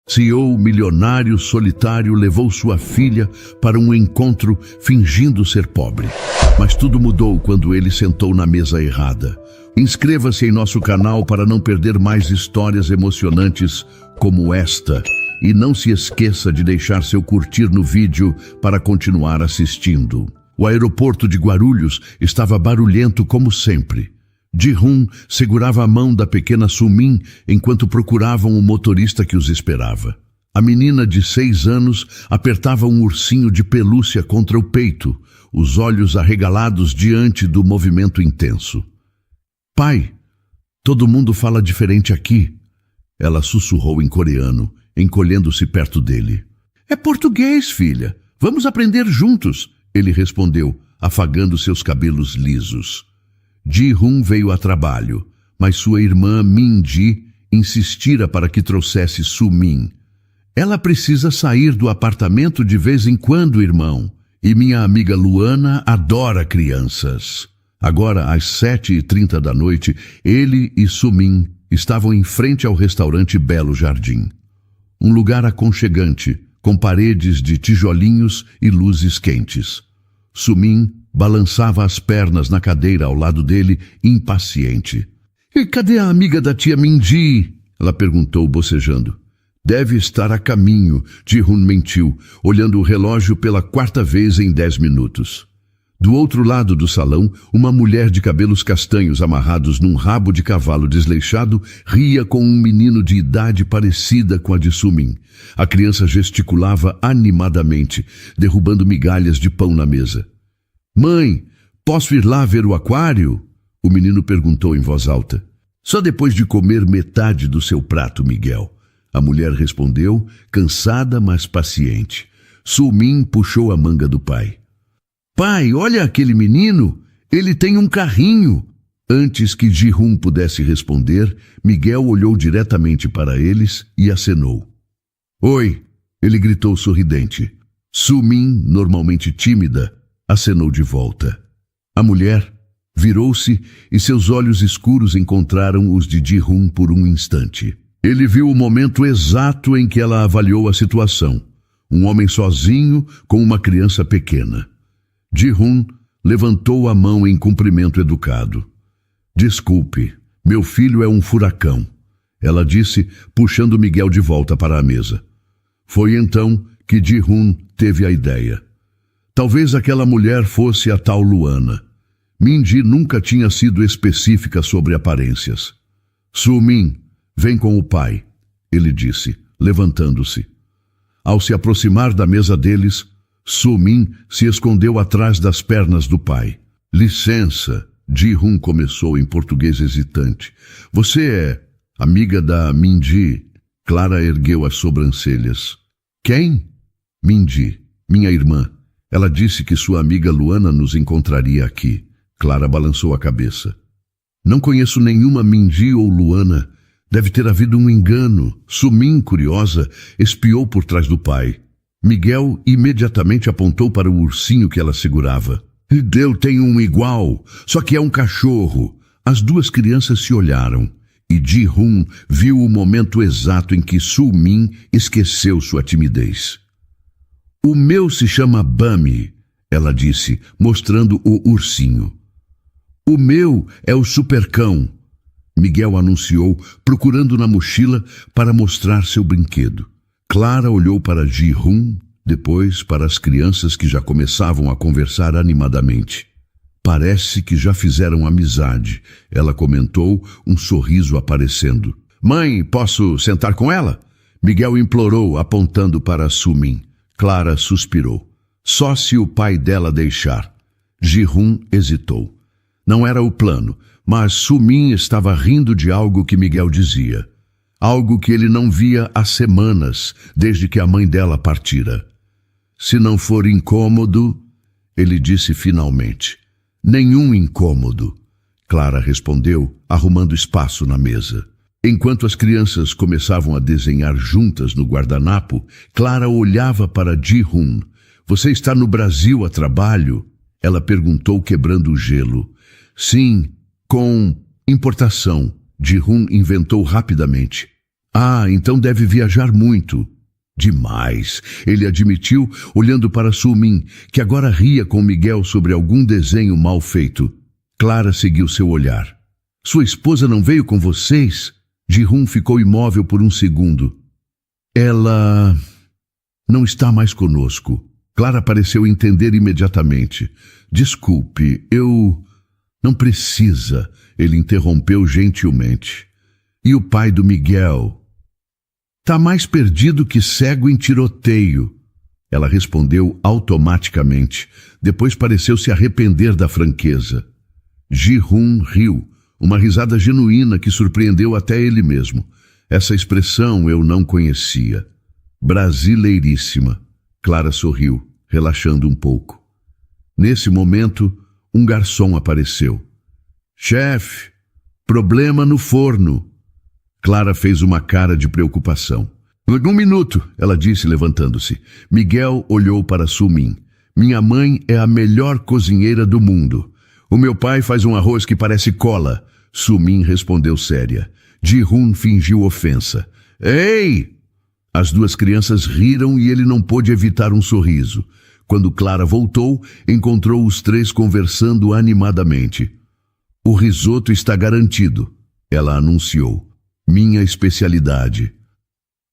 CEO milionário solitário levou sua filha para um encontro fingindo ser pobre. Mas tudo mudou quando ele sentou na mesa errada. Inscreva-se em nosso canal para não perder mais histórias emocionantes como esta. E não se esqueça de deixar seu curtir no vídeo para continuar assistindo. O aeroporto de Guarulhos estava barulhento como sempre. Ji-Hoon segurava a mão da pequena Su-min enquanto procuravam o motorista que os esperava. A menina de 6 anos apertava um ursinho de pelúcia contra o peito, os olhos arregalados diante do movimento intenso. "Pai, todo mundo fala diferente aqui", ela sussurrou em coreano, encolhendo-se perto dele. "É português, filha. Vamos aprender juntos", ele respondeu, afagando seus cabelos lisos. Ji-Hoon veio a trabalho, mas sua irmã Min-ji insistira para que trouxesse Su-min. "Ela precisa sair do apartamento de vez em quando, irmão, e minha amiga Luana adora crianças." Agora, às 7h30 da noite, ele e Su-min estavam em frente ao restaurante Belo Jardim. Um lugar aconchegante, com paredes de tijolinhos e luzes quentes. Su-min balançava as pernas na cadeira ao lado dele, impaciente. "E cadê a amiga da tia Min-ji?" ela perguntou, bocejando. "Deve estar a caminho", Ji-Hoon mentiu, olhando o relógio pela 4ª vez em 10 minutos. Do outro lado do salão, uma mulher de cabelos castanhos amarrados num rabo de cavalo desleixado ria com um menino de idade parecida com a de Su-min. A criança gesticulava animadamente, derrubando migalhas de pão na mesa. "Mãe, posso ir lá ver o aquário?" o menino perguntou em voz alta. "Só depois de comer metade do seu prato, Miguel", a mulher respondeu, cansada mas paciente. Su-min puxou a manga do pai. "Pai, olha aquele menino, ele tem um carrinho." Antes que Ji-Hoon pudesse responder, Miguel olhou diretamente para eles e acenou. "Oi", ele gritou sorridente. Su-min, normalmente tímida, acenou de volta. A mulher virou-se e seus olhos escuros encontraram os de Ji-Hoon por um instante. Ele viu o momento exato em que ela avaliou a situação. Um homem sozinho com uma criança pequena. Ji-Hoon levantou a mão em cumprimento educado. "Desculpe, meu filho é um furacão", ela disse, puxando Miguel de volta para a mesa. Foi então que Ji-Hoon teve a ideia. Talvez aquela mulher fosse a tal Luana. Min-ji nunca tinha sido específica sobre aparências. "Su-min, vem com o pai", ele disse, levantando-se. Ao se aproximar da mesa deles, Su-min se escondeu atrás das pernas do pai. "Licença", Ji-Hoon começou em português hesitante. "Você é amiga da Min-ji?" Clara ergueu as sobrancelhas. "Quem?" "Min-ji, minha irmã. Ela disse que sua amiga Luana nos encontraria aqui." Clara balançou a cabeça. "Não conheço nenhuma Min-ji ou Luana. Deve ter havido um engano." Su-min, curiosa, espiou por trás do pai. Miguel imediatamente apontou para o ursinho que ela segurava. "Eu tenho um igual, só que é um cachorro." As duas crianças se olharam, e Ji-Hoon viu o momento exato em que Su-min esqueceu sua timidez. "O meu se chama Bami", ela disse, mostrando o ursinho. "O meu é o Supercão", Miguel anunciou, procurando na mochila para mostrar seu brinquedo. Clara olhou para Ji-Hoon, depois para as crianças que já começavam a conversar animadamente. "Parece que já fizeram amizade", ela comentou, um sorriso aparecendo. "Mãe, posso sentar com ela?" Miguel implorou, apontando para Su-min. Clara suspirou. "Só se o pai dela deixar." Ji-Hoon hesitou. Não era o plano, mas Su-min estava rindo de algo que Miguel dizia. Algo que ele não via há semanas, desde que a mãe dela partira. "Se não for incômodo", ele disse finalmente. "Nenhum incômodo", Clara respondeu, arrumando espaço na mesa. Enquanto as crianças começavam a desenhar juntas no guardanapo, Clara olhava para Ji-Hoon. "Você está no Brasil a trabalho?" ela perguntou, quebrando o gelo. "Sim, com importação", Ji-Hoon inventou rapidamente. Ah, então deve viajar muito. Demais, ele admitiu, olhando para Su-min, que agora ria com Miguel sobre algum desenho mal feito. Clara seguiu seu olhar. Sua esposa não veio com vocês? Ji-hun ficou imóvel por um segundo. Ela não está mais conosco. Clara pareceu entender imediatamente. Desculpe, eu... Não precisa, ele interrompeu gentilmente. E o pai do Miguel? Tá mais perdido que cego em tiroteio. Ela respondeu automaticamente. Depois pareceu se arrepender da franqueza. Ji-hun riu, uma risada genuína que surpreendeu até ele mesmo. Essa expressão eu não conhecia. Brasileiríssima. Clara sorriu, relaxando um pouco. Nesse momento, um garçom apareceu. Chefe, problema no forno. Clara fez uma cara de preocupação. Um minuto, ela disse, levantando-se. Miguel olhou para Su-min. Minha mãe é a melhor cozinheira do mundo. O meu pai faz um arroz que parece cola. Su-min respondeu séria. Ji-hun fingiu ofensa. Ei! As duas crianças riram e ele não pôde evitar um sorriso. Quando Clara voltou, encontrou os três conversando animadamente. O risoto está garantido, ela anunciou. Minha especialidade.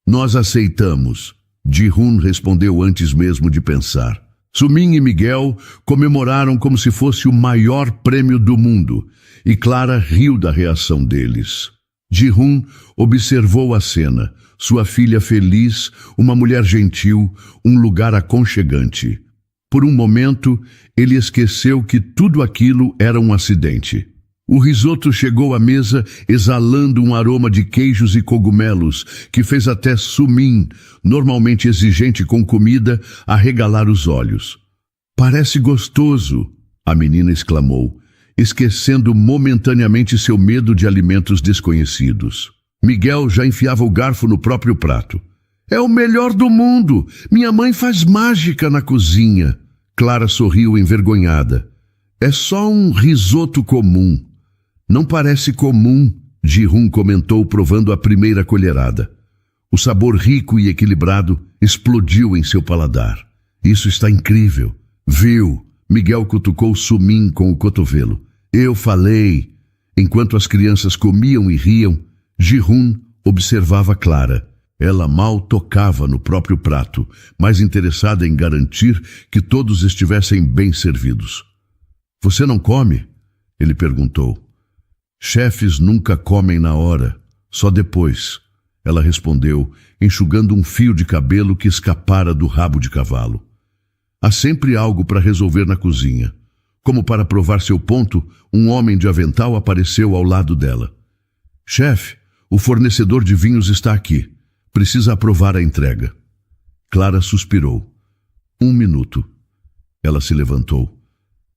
Nós aceitamos, Ji-hun respondeu antes mesmo de pensar. Su-min e Miguel comemoraram como se fosse o maior prêmio do mundo, e Clara riu da reação deles. Ji-hun observou a cena, sua filha feliz, uma mulher gentil, um lugar aconchegante. Por um momento, ele esqueceu que tudo aquilo era um acidente. O risoto chegou à mesa exalando um aroma de queijos e cogumelos que fez até Su-min, normalmente exigente com comida, arregalar os olhos. Parece gostoso, a menina exclamou, esquecendo momentaneamente seu medo de alimentos desconhecidos. Miguel já enfiava o garfo no próprio prato. É o melhor do mundo! Minha mãe faz mágica na cozinha. Clara sorriu envergonhada. É só um risoto comum. Não parece comum, Ji-hun comentou provando a primeira colherada. O sabor rico e equilibrado explodiu em seu paladar. Isso está incrível. Viu? Miguel cutucou Su-min com o cotovelo. Eu falei. Enquanto as crianças comiam e riam, Ji-hun observava Clara. Ela mal tocava no próprio prato, mais interessada em garantir que todos estivessem bem servidos. Você não come? Ele perguntou. Chefes nunca comem na hora, só depois, ela respondeu, enxugando um fio de cabelo que escapara do rabo de cavalo. Há sempre algo para resolver na cozinha. Como para provar seu ponto, um homem de avental apareceu ao lado dela. Chefe, o fornecedor de vinhos está aqui. Precisa aprovar a entrega. Clara suspirou. 1 minuto. Ela se levantou.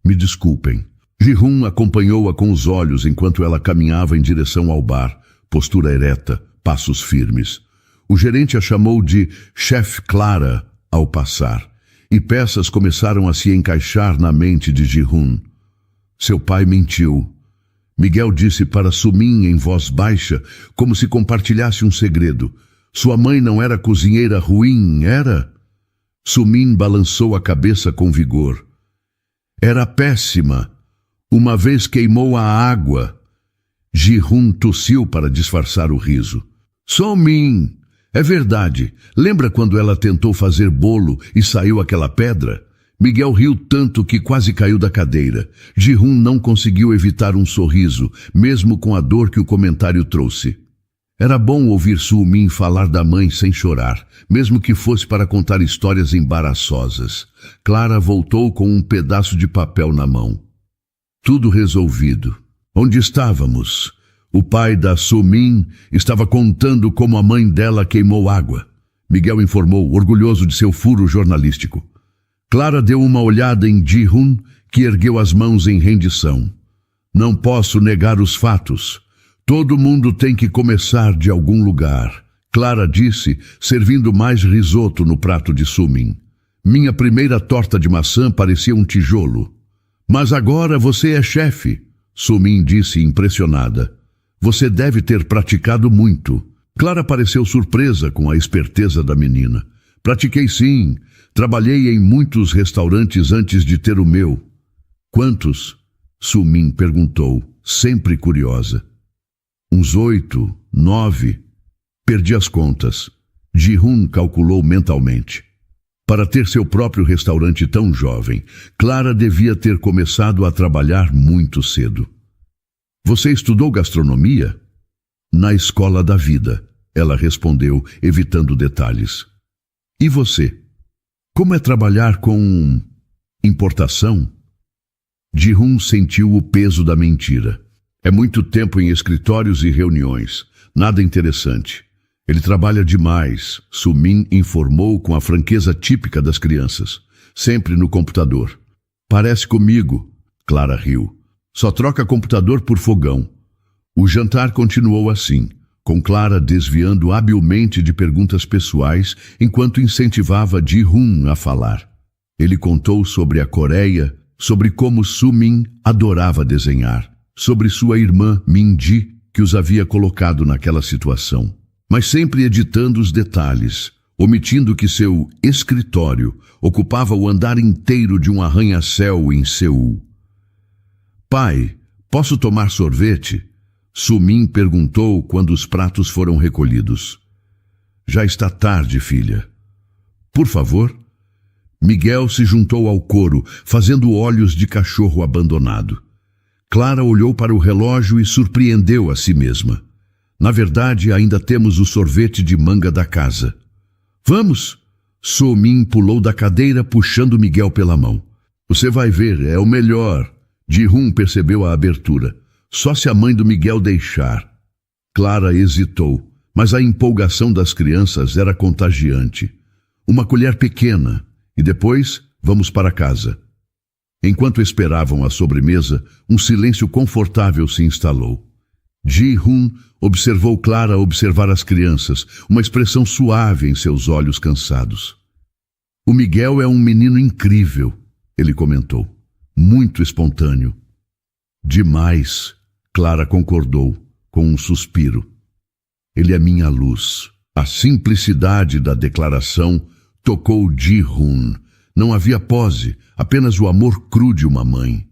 Me desculpem. Ji-hun acompanhou-a com os olhos enquanto ela caminhava em direção ao bar, postura ereta, passos firmes. O gerente a chamou de Chef Clara ao passar, e peças começaram a se encaixar na mente de Ji-hun. Seu pai mentiu. Miguel disse para Su-min em voz baixa, como se compartilhasse um segredo. Sua mãe não era cozinheira ruim, era? Su-min balançou a cabeça com vigor. Era péssima. Uma vez queimou a água. Ji-hun tossiu para disfarçar o riso. Su-min, é verdade. Lembra quando ela tentou fazer bolo e saiu aquela pedra? Miguel riu tanto que quase caiu da cadeira. Ji-hun não conseguiu evitar um sorriso, mesmo com a dor que o comentário trouxe. Era bom ouvir Su-min falar da mãe sem chorar, mesmo que fosse para contar histórias embaraçosas. Clara voltou com um pedaço de papel na mão. Tudo resolvido. Onde estávamos? O pai da Su-min estava contando como a mãe dela queimou água. Miguel informou, orgulhoso de seu furo jornalístico. Clara deu uma olhada em Ji-hun, que ergueu as mãos em rendição. Não posso negar os fatos. Todo mundo tem que começar de algum lugar, Clara disse, servindo mais risoto no prato de Su-min. Minha primeira torta de maçã parecia um tijolo. Mas agora você é chefe, Su-min disse impressionada. Você deve ter praticado muito. Clara pareceu surpresa com a esperteza da menina. Pratiquei sim. Trabalhei em muitos restaurantes antes de ter o meu. Quantos? Su-min perguntou, sempre curiosa. Uns 8, 9. Perdi as contas. Ji-hun calculou mentalmente. Para ter seu próprio restaurante tão jovem, Clara devia ter começado a trabalhar muito cedo. Você estudou gastronomia? Na escola da vida, ela respondeu, evitando detalhes. E você? Como é trabalhar com importação? Ji-hun sentiu o peso da mentira. É muito tempo em escritórios e reuniões. Nada interessante. Ele trabalha demais, Su-min informou com a franqueza típica das crianças. Sempre no computador. Parece comigo, Clara riu. Só troca computador por fogão. O jantar continuou assim, com Clara desviando habilmente de perguntas pessoais enquanto incentivava Ji-hun a falar. Ele contou sobre a Coreia, sobre como Su-min adorava desenhar, sobre sua irmã Min-ji, que os havia colocado naquela situação, mas sempre editando os detalhes, omitindo que seu escritório ocupava o andar inteiro de um arranha-céu em Seul. Pai, posso tomar sorvete? Su-min perguntou quando os pratos foram recolhidos. Já está tarde, filha. Por favor? Miguel se juntou ao coro, fazendo olhos de cachorro abandonado. Clara olhou para o relógio e surpreendeu a si mesma. Na verdade, ainda temos o sorvete de manga da casa. Vamos! Su-min pulou da cadeira, puxando Miguel pela mão. Você vai ver, é o melhor. Ji-hun percebeu a abertura. Só se a mãe do Miguel deixar. Clara hesitou, mas a empolgação das crianças era contagiante. Uma colher pequena, e depois vamos para casa. Enquanto esperavam a sobremesa, um silêncio confortável se instalou. Ji-hun observou Clara observar as crianças, uma expressão suave em seus olhos cansados. O Miguel é um menino incrível, ele comentou. Muito espontâneo. Demais, Clara concordou, com um suspiro. Ele é minha luz. A simplicidade da declaração tocou Ji-hun. Não havia pose, apenas o amor cru de uma mãe.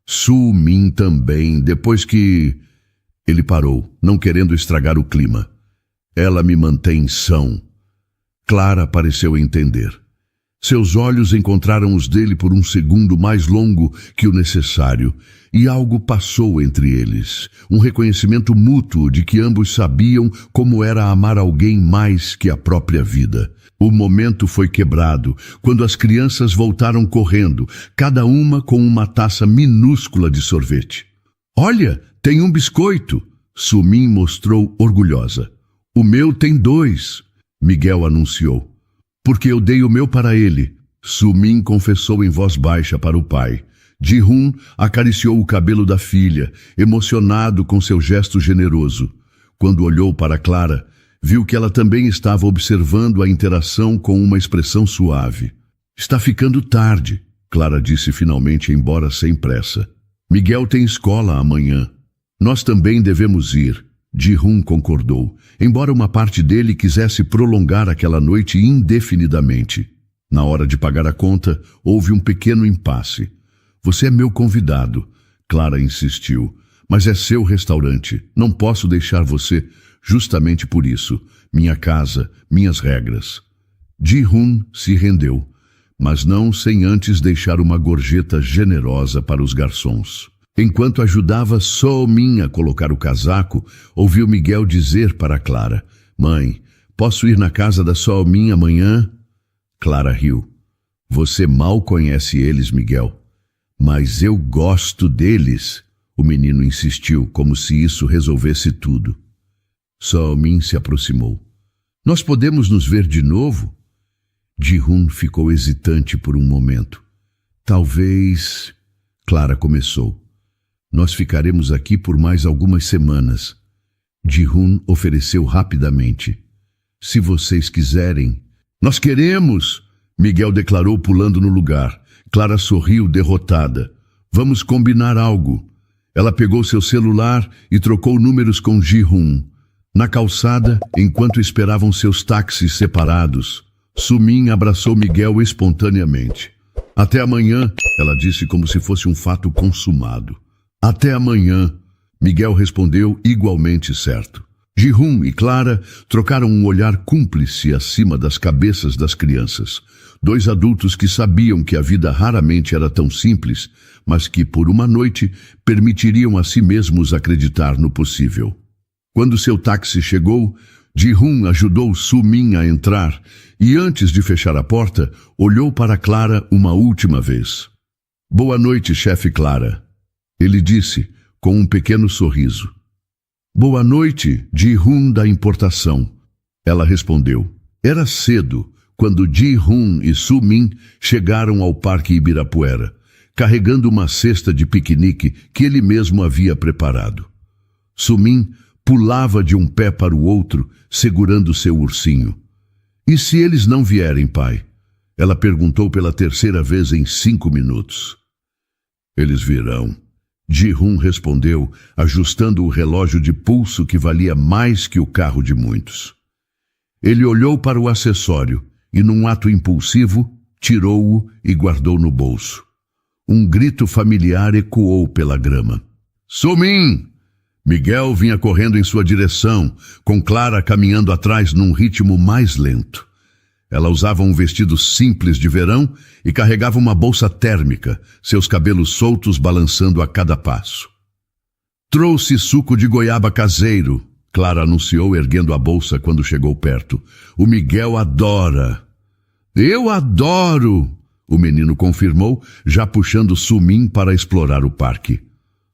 Su-min também, depois que... Ele parou, não querendo estragar o clima. Ela me mantém são. Clara pareceu entender. Seus olhos encontraram os dele por um segundo mais longo que o necessário, e algo passou entre eles, um reconhecimento mútuo de que ambos sabiam como era amar alguém mais que a própria vida. O momento foi quebrado, quando as crianças voltaram correndo, cada uma com uma taça minúscula de sorvete. Olha, tem um biscoito! Su-min mostrou orgulhosa. O meu tem 2, Miguel anunciou. Porque eu dei o meu para ele, Su-min confessou em voz baixa para o pai. Ji-hun acariciou o cabelo da filha, emocionado com seu gesto generoso. Quando olhou para Clara, viu que ela também estava observando a interação com uma expressão suave. Está ficando tarde, Clara disse finalmente, embora sem pressa. Miguel tem escola amanhã. Nós também devemos ir. Ji-hun concordou, embora uma parte dele quisesse prolongar aquela noite indefinidamente. Na hora de pagar a conta, houve um pequeno impasse. Você é meu convidado, Clara insistiu, mas é seu restaurante. Não posso deixar você justamente por isso. Minha casa, minhas regras. Ji-hun se rendeu, mas não sem antes deixar uma gorjeta generosa para os garçons. Enquanto ajudava Su-min a colocar o casaco, ouviu Miguel dizer para Clara, Mãe, posso ir na casa da Su-min amanhã? Clara riu. Você mal conhece eles, Miguel. Mas eu gosto deles, o menino insistiu, como se isso resolvesse tudo. Su-min se aproximou. Nós podemos nos ver de novo? Ji-hun ficou hesitante por um momento. Talvez... Clara começou. Nós ficaremos aqui por mais algumas semanas. Ji-hun ofereceu rapidamente. Se vocês quiserem... Nós queremos! Miguel declarou pulando no lugar. Clara sorriu derrotada. Vamos combinar algo. Ela pegou seu celular e trocou números com Ji-hun. Na calçada, enquanto esperavam seus táxis separados, Sumin abraçou Miguel espontaneamente. Até amanhã, ela disse como se fosse um fato consumado. Até amanhã, Miguel respondeu igualmente certo. Ji-hoon e Clara trocaram um olhar cúmplice acima das cabeças das crianças. Dois adultos que sabiam que a vida raramente era tão simples, mas que, por uma noite, permitiriam a si mesmos acreditar no possível. Quando seu táxi chegou, Ji-hoon ajudou Sumin a entrar e, antes de fechar a porta, olhou para Clara uma última vez. Boa noite, chefe Clara. Ele disse, com um pequeno sorriso. Boa noite, Ji-hoon da importação. Ela respondeu. Era cedo quando Ji-hoon e Sumin chegaram ao Parque Ibirapuera, carregando uma cesta de piquenique que ele mesmo havia preparado. Sumin pulava de um pé para o outro, segurando seu ursinho. E se eles não vierem, pai? Ela perguntou pela terceira vez em 5 minutos. Eles virão. Ji-hoon respondeu, ajustando o relógio de pulso que valia mais que o carro de muitos. Ele olhou para o acessório e, num ato impulsivo, tirou-o e guardou no bolso. Um grito familiar ecoou pela grama. Sumin! Miguel vinha correndo em sua direção, com Clara caminhando atrás num ritmo mais lento. Ela usava um vestido simples de verão e carregava uma bolsa térmica, seus cabelos soltos balançando a cada passo. Trouxe suco de goiaba caseiro, Clara anunciou erguendo a bolsa quando chegou perto. O Miguel adora. Eu adoro, o menino confirmou, já puxando Sumin para explorar o parque.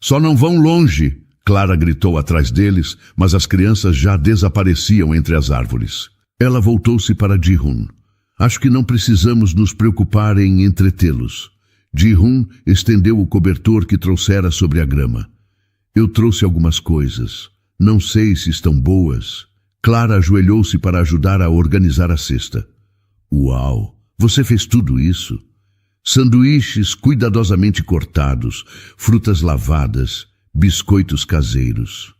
Só não vão longe, Clara gritou atrás deles, mas as crianças já desapareciam entre as árvores. Ela voltou-se para Ji-hoon. Acho que não precisamos nos preocupar em entretê-los. Ji-hoon estendeu o cobertor que trouxera sobre a grama. Eu trouxe algumas coisas. Não sei se estão boas. Clara ajoelhou-se para ajudar a organizar a cesta. Uau! Você fez tudo isso? Sanduíches cuidadosamente cortados, frutas lavadas, biscoitos caseiros.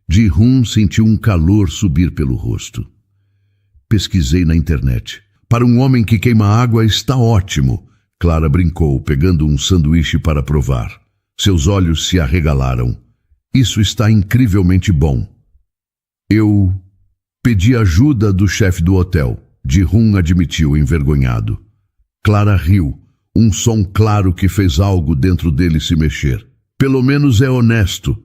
Ji-hoon sentiu um calor subir pelo rosto. Pesquisei na internet. Para um homem que queima água está ótimo, Clara brincou, pegando um sanduíche para provar. Seus olhos se arregalaram. Isso está incrivelmente bom. Eu pedi ajuda do chefe do hotel, Ji-hoon admitiu envergonhado. Clara riu, um som claro que fez algo dentro dele se mexer. Pelo menos é honesto.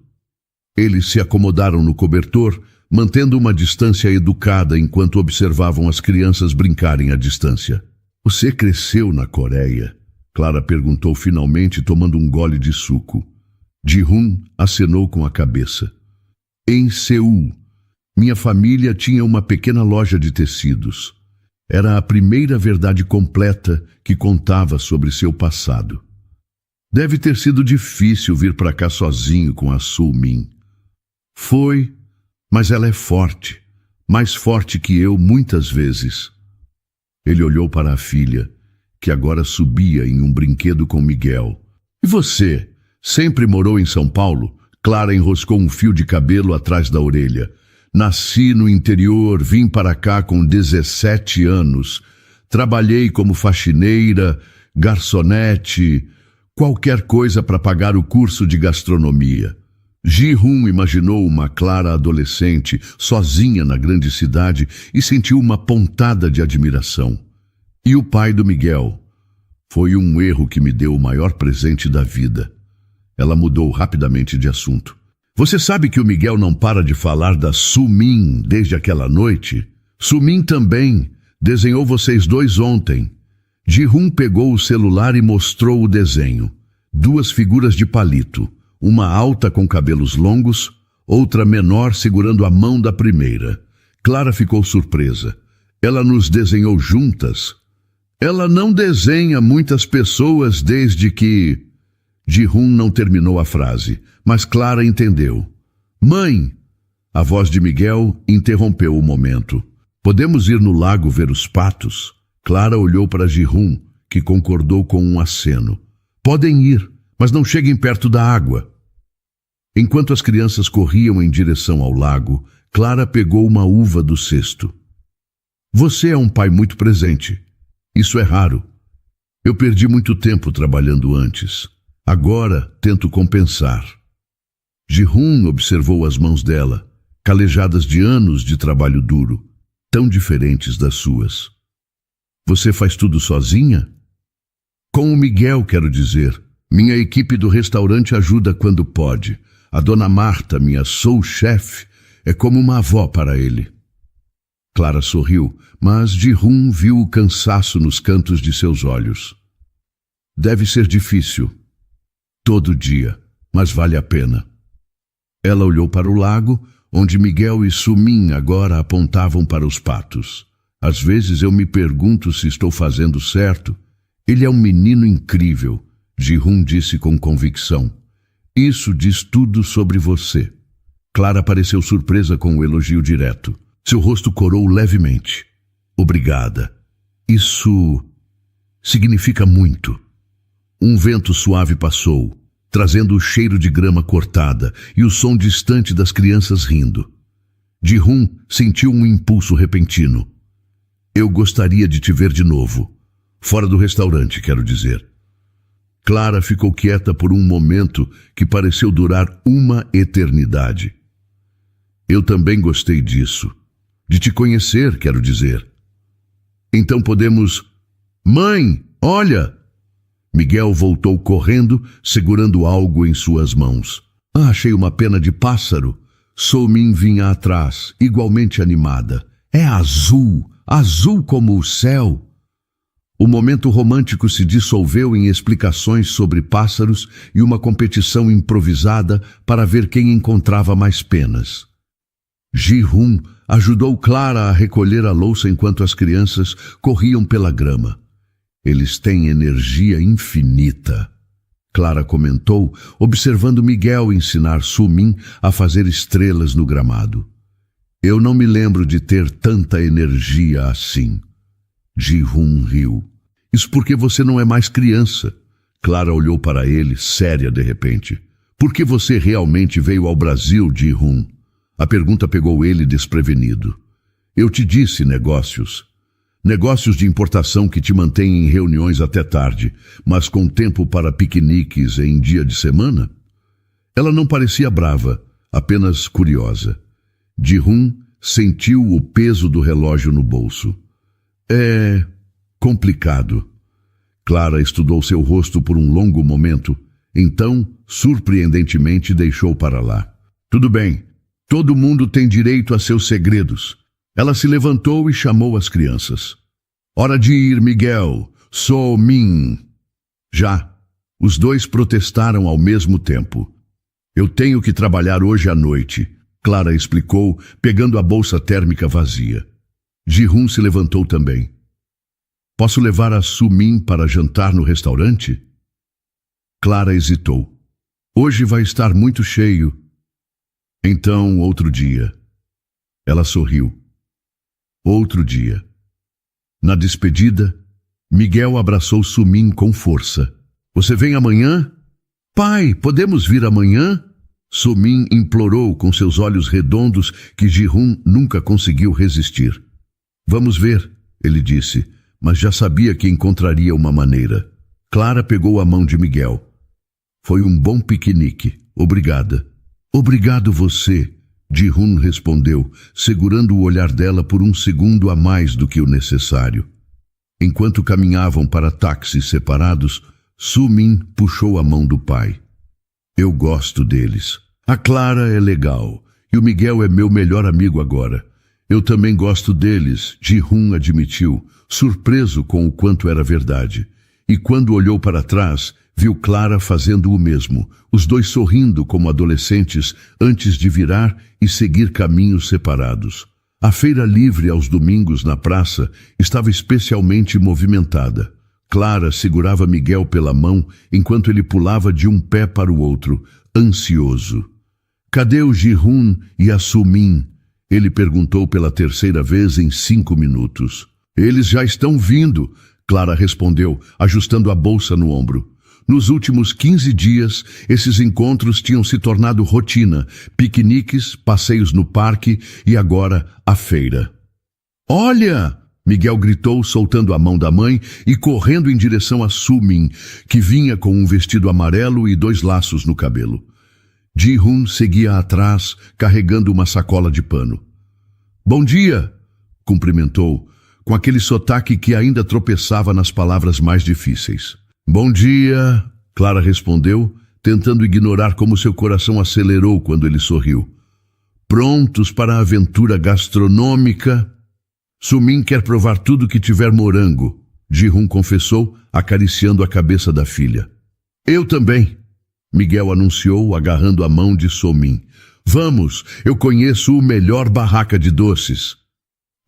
Eles se acomodaram no cobertor, mantendo uma distância educada enquanto observavam as crianças brincarem à distância. Você cresceu na Coreia? Clara perguntou finalmente, tomando um gole de suco. Ji-hoon acenou com a cabeça. Em Seul, minha família tinha uma pequena loja de tecidos. Era a primeira verdade completa que contava sobre seu passado. Deve ter sido difícil vir para cá sozinho com a Sumin. Foi, mas ela é forte, mais forte que eu muitas vezes. Ele olhou para a filha, que agora subia em um brinquedo com Miguel. E você, sempre morou em São Paulo? Clara enroscou um fio de cabelo atrás da orelha. Nasci no interior, vim para cá com 17 anos. Trabalhei como faxineira, garçonete, qualquer coisa para pagar o curso de gastronomia. Ji-hoon imaginou uma Clara adolescente, sozinha na grande cidade, e sentiu uma pontada de admiração. E o pai do Miguel? Foi um erro que me deu o maior presente da vida. Ela mudou rapidamente de assunto. Você sabe que o Miguel não para de falar da Sumin desde aquela noite? Sumin também desenhou vocês dois ontem. Ji-hoon pegou o celular e mostrou o desenho. 2 figuras de palito. Uma alta com cabelos longos, outra menor segurando a mão da primeira. Clara ficou surpresa. Ela nos desenhou juntas. Ela não desenha muitas pessoas desde que... Ji-hoon não terminou a frase, mas Clara entendeu. Mãe! A voz de Miguel interrompeu o momento. Podemos ir no lago ver os patos? Clara olhou para Ji-hoon, que concordou com um aceno. Podem ir, mas não cheguem perto da água. Enquanto as crianças corriam em direção ao lago, Clara pegou uma uva do cesto. Você é um pai muito presente. Isso é raro. Eu perdi muito tempo trabalhando antes. Agora tento compensar. Ji-hun observou as mãos dela, calejadas de anos de trabalho duro, tão diferentes das suas. Você faz tudo sozinha? Com o Miguel, quero dizer. Minha equipe do restaurante ajuda quando pode. A dona Marta, minha sous-chefe, é como uma avó para ele. Clara sorriu, mas Ji-hun viu o cansaço nos cantos de seus olhos. Deve ser difícil. Todo dia, mas vale a pena. Ela olhou para o lago, onde Miguel e Su-min agora apontavam para os patos. Às vezes eu me pergunto se estou fazendo certo. Ele é um menino incrível, Ji-hun disse com convicção. Isso diz tudo sobre você. Clara pareceu surpresa com o elogio direto. Seu rosto corou levemente. Obrigada. Isso significa muito. Um vento suave passou, trazendo o cheiro de grama cortada e o som distante das crianças rindo. Ji-hun sentiu um impulso repentino. Eu gostaria de te ver de novo. Fora do restaurante, quero dizer. Clara ficou quieta por um momento que pareceu durar uma eternidade. Eu também gostei disso. De te conhecer, quero dizer. Então podemos... Mãe, olha! Miguel voltou correndo, segurando algo em suas mãos. Achei uma pena de pássaro. Su-min vinha atrás, igualmente animada. É azul, azul como o céu. O momento romântico se dissolveu em explicações sobre pássaros e uma competição improvisada para ver quem encontrava mais penas. Ji-hun ajudou Clara a recolher a louça enquanto as crianças corriam pela grama. Eles têm energia infinita, Clara comentou, observando Miguel ensinar Su-min a fazer estrelas no gramado. Eu não me lembro de ter tanta energia assim. Ji-hun riu. Isso porque você não é mais criança. Clara olhou para ele, séria de repente. Por que você realmente veio ao Brasil, Ji-hun? A pergunta pegou ele desprevenido. Eu te disse negócios. Negócios de importação que te mantêm em reuniões até tarde, mas com tempo para piqueniques em dia de semana? Ela não parecia brava, apenas curiosa. Ji-hun sentiu o peso do relógio no bolso. É complicado. Clara estudou seu rosto por um longo momento, então, surpreendentemente, deixou para lá. Tudo bem. Todo mundo tem direito a seus segredos. Ela se levantou e chamou as crianças. Hora de ir, Miguel. Su-min. Já. Os dois protestaram ao mesmo tempo. Eu tenho que trabalhar hoje à noite, Clara explicou, pegando a bolsa térmica vazia. Ji-hun se levantou também. Posso levar a Su-min para jantar no restaurante? Clara hesitou. Hoje vai estar muito cheio. Então, outro dia. Ela sorriu. Outro dia. Na despedida, Miguel abraçou Su-min com força. Você vem amanhã? Pai, podemos vir amanhã? Su-min implorou com seus olhos redondos que Ji-hun nunca conseguiu resistir. Vamos ver, ele disse, mas já sabia que encontraria uma maneira. Clara pegou a mão de Miguel. Foi um bom piquenique. Obrigada. Obrigado você, Ji-hun respondeu, segurando o olhar dela por um segundo a mais do que o necessário. Enquanto caminhavam para táxis separados, Su-min puxou a mão do pai. Eu gosto deles. A Clara é legal, e o Miguel é meu melhor amigo agora. Eu também gosto deles, Ji-hun admitiu, surpreso com o quanto era verdade. E quando olhou para trás, viu Clara fazendo o mesmo, os dois sorrindo como adolescentes antes de virar e seguir caminhos separados. A feira livre aos domingos na praça estava especialmente movimentada. Clara segurava Miguel pela mão enquanto ele pulava de um pé para o outro, ansioso. Cadê o Ji-hun e a Su-min? Ele perguntou pela terceira vez em 5 minutos. Eles já estão vindo, Clara respondeu, ajustando a bolsa no ombro. Nos últimos 15 dias, esses encontros tinham se tornado rotina, piqueniques, passeios no parque e agora a feira. "Olha!" Miguel gritou, soltando a mão da mãe e correndo em direção a Su-min, que vinha com um vestido amarelo e 2 laços no cabelo. Ji-hun seguia atrás, carregando uma sacola de pano. "Bom dia!" cumprimentou, com aquele sotaque que ainda tropeçava nas palavras mais difíceis. "Bom dia!" Clara respondeu, tentando ignorar como seu coração acelerou quando ele sorriu. "Prontos para a aventura gastronômica?" "Su-min quer provar tudo que tiver morango", Ji-hun confessou, acariciando a cabeça da filha. "Eu também", Miguel anunciou, agarrando a mão de Su-min. "Vamos, eu conheço o melhor barraca de doces."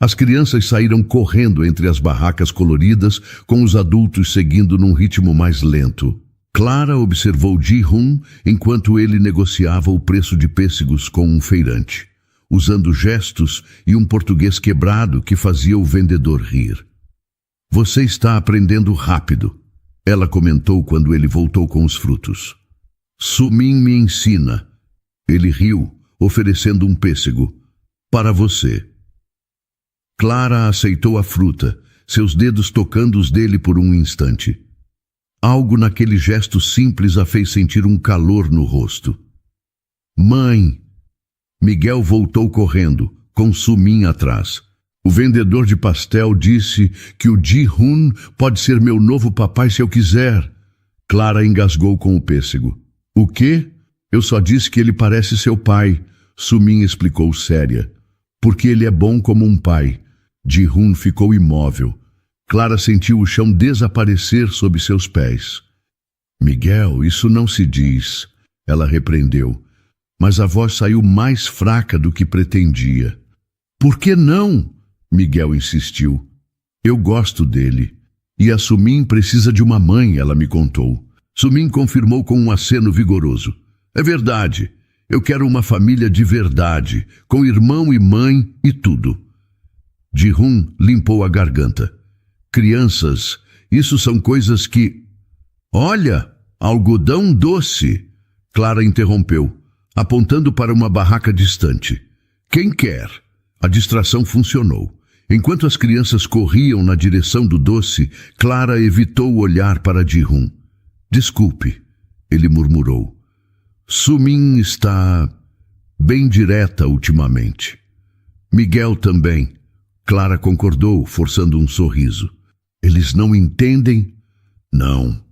As crianças saíram correndo entre as barracas coloridas, com os adultos seguindo num ritmo mais lento. Clara observou Ji-hun enquanto ele negociava o preço de pêssegos com um feirante, usando gestos e um português quebrado que fazia o vendedor rir. "Você está aprendendo rápido", ela comentou quando ele voltou com os frutos. "Su-min me ensina." Ele riu, oferecendo um pêssego. "Para você." Clara aceitou a fruta, seus dedos tocando os dele por um instante. Algo naquele gesto simples a fez sentir um calor no rosto. "Mãe!" Miguel voltou correndo, com Su-min atrás. "O vendedor de pastel disse que o Ji-hun pode ser meu novo papai se eu quiser." Clara engasgou com o pêssego. "O quê?" "Eu só disse que ele parece seu pai", Su-min explicou séria. "Porque ele é bom como um pai." Ji-hun ficou imóvel. Clara sentiu o chão desaparecer sob seus pés. "Miguel, isso não se diz", ela repreendeu. Mas a voz saiu mais fraca do que pretendia. "Por que não?" Miguel insistiu. "Eu gosto dele. E a Su-min precisa de uma mãe", ela me contou. Su-min confirmou com um aceno vigoroso. "É verdade. Eu quero uma família de verdade, com irmão e mãe e tudo." Ji-hun limpou a garganta. "Crianças, isso são coisas que..." "Olha, algodão doce!" Clara interrompeu, apontando para uma barraca distante. "Quem quer?" A distração funcionou. Enquanto as crianças corriam na direção do doce, Clara evitou olhar para Ji-hun. "Desculpe", ele murmurou. "Su-min está bem direta ultimamente." "Miguel também", Clara concordou, forçando um sorriso. "Eles não entendem?" "Não."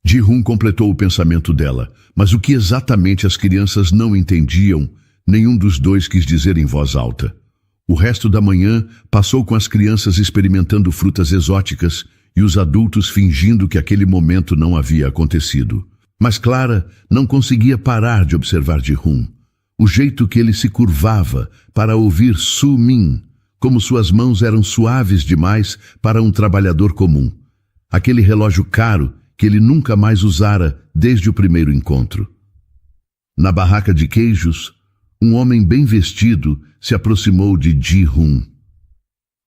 Ji-hun completou o pensamento dela, mas o que exatamente as crianças não entendiam, nenhum dos dois quis dizer em voz alta. O resto da manhã passou com as crianças experimentando frutas exóticas e os adultos fingindo que aquele momento não havia acontecido. Mas Clara não conseguia parar de observar Ji-hun. O jeito que ele se curvava para ouvir Su-min, como suas mãos eram suaves demais para um trabalhador comum. Aquele relógio caro que ele nunca mais usara desde o primeiro encontro. Na barraca de queijos, um homem bem vestido se aproximou de Ji-hun.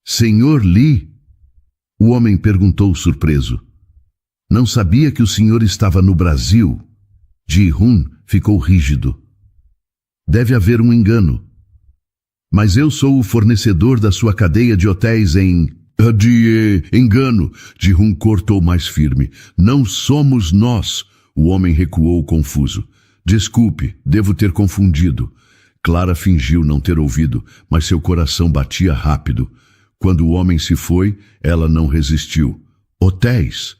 "Senhor Lee?" O homem perguntou surpreso. "Não sabia que o senhor estava no Brasil?" Ji-hun ficou rígido. "Deve haver um engano. Mas eu sou o fornecedor da sua cadeia de hotéis em..." Engano, Ji-hun cortou mais firme. "Não somos nós." O homem recuou confuso. "Desculpe, devo ter confundido." Clara fingiu não ter ouvido, mas seu coração batia rápido. Quando o homem se foi, ela não resistiu. "Hotéis?"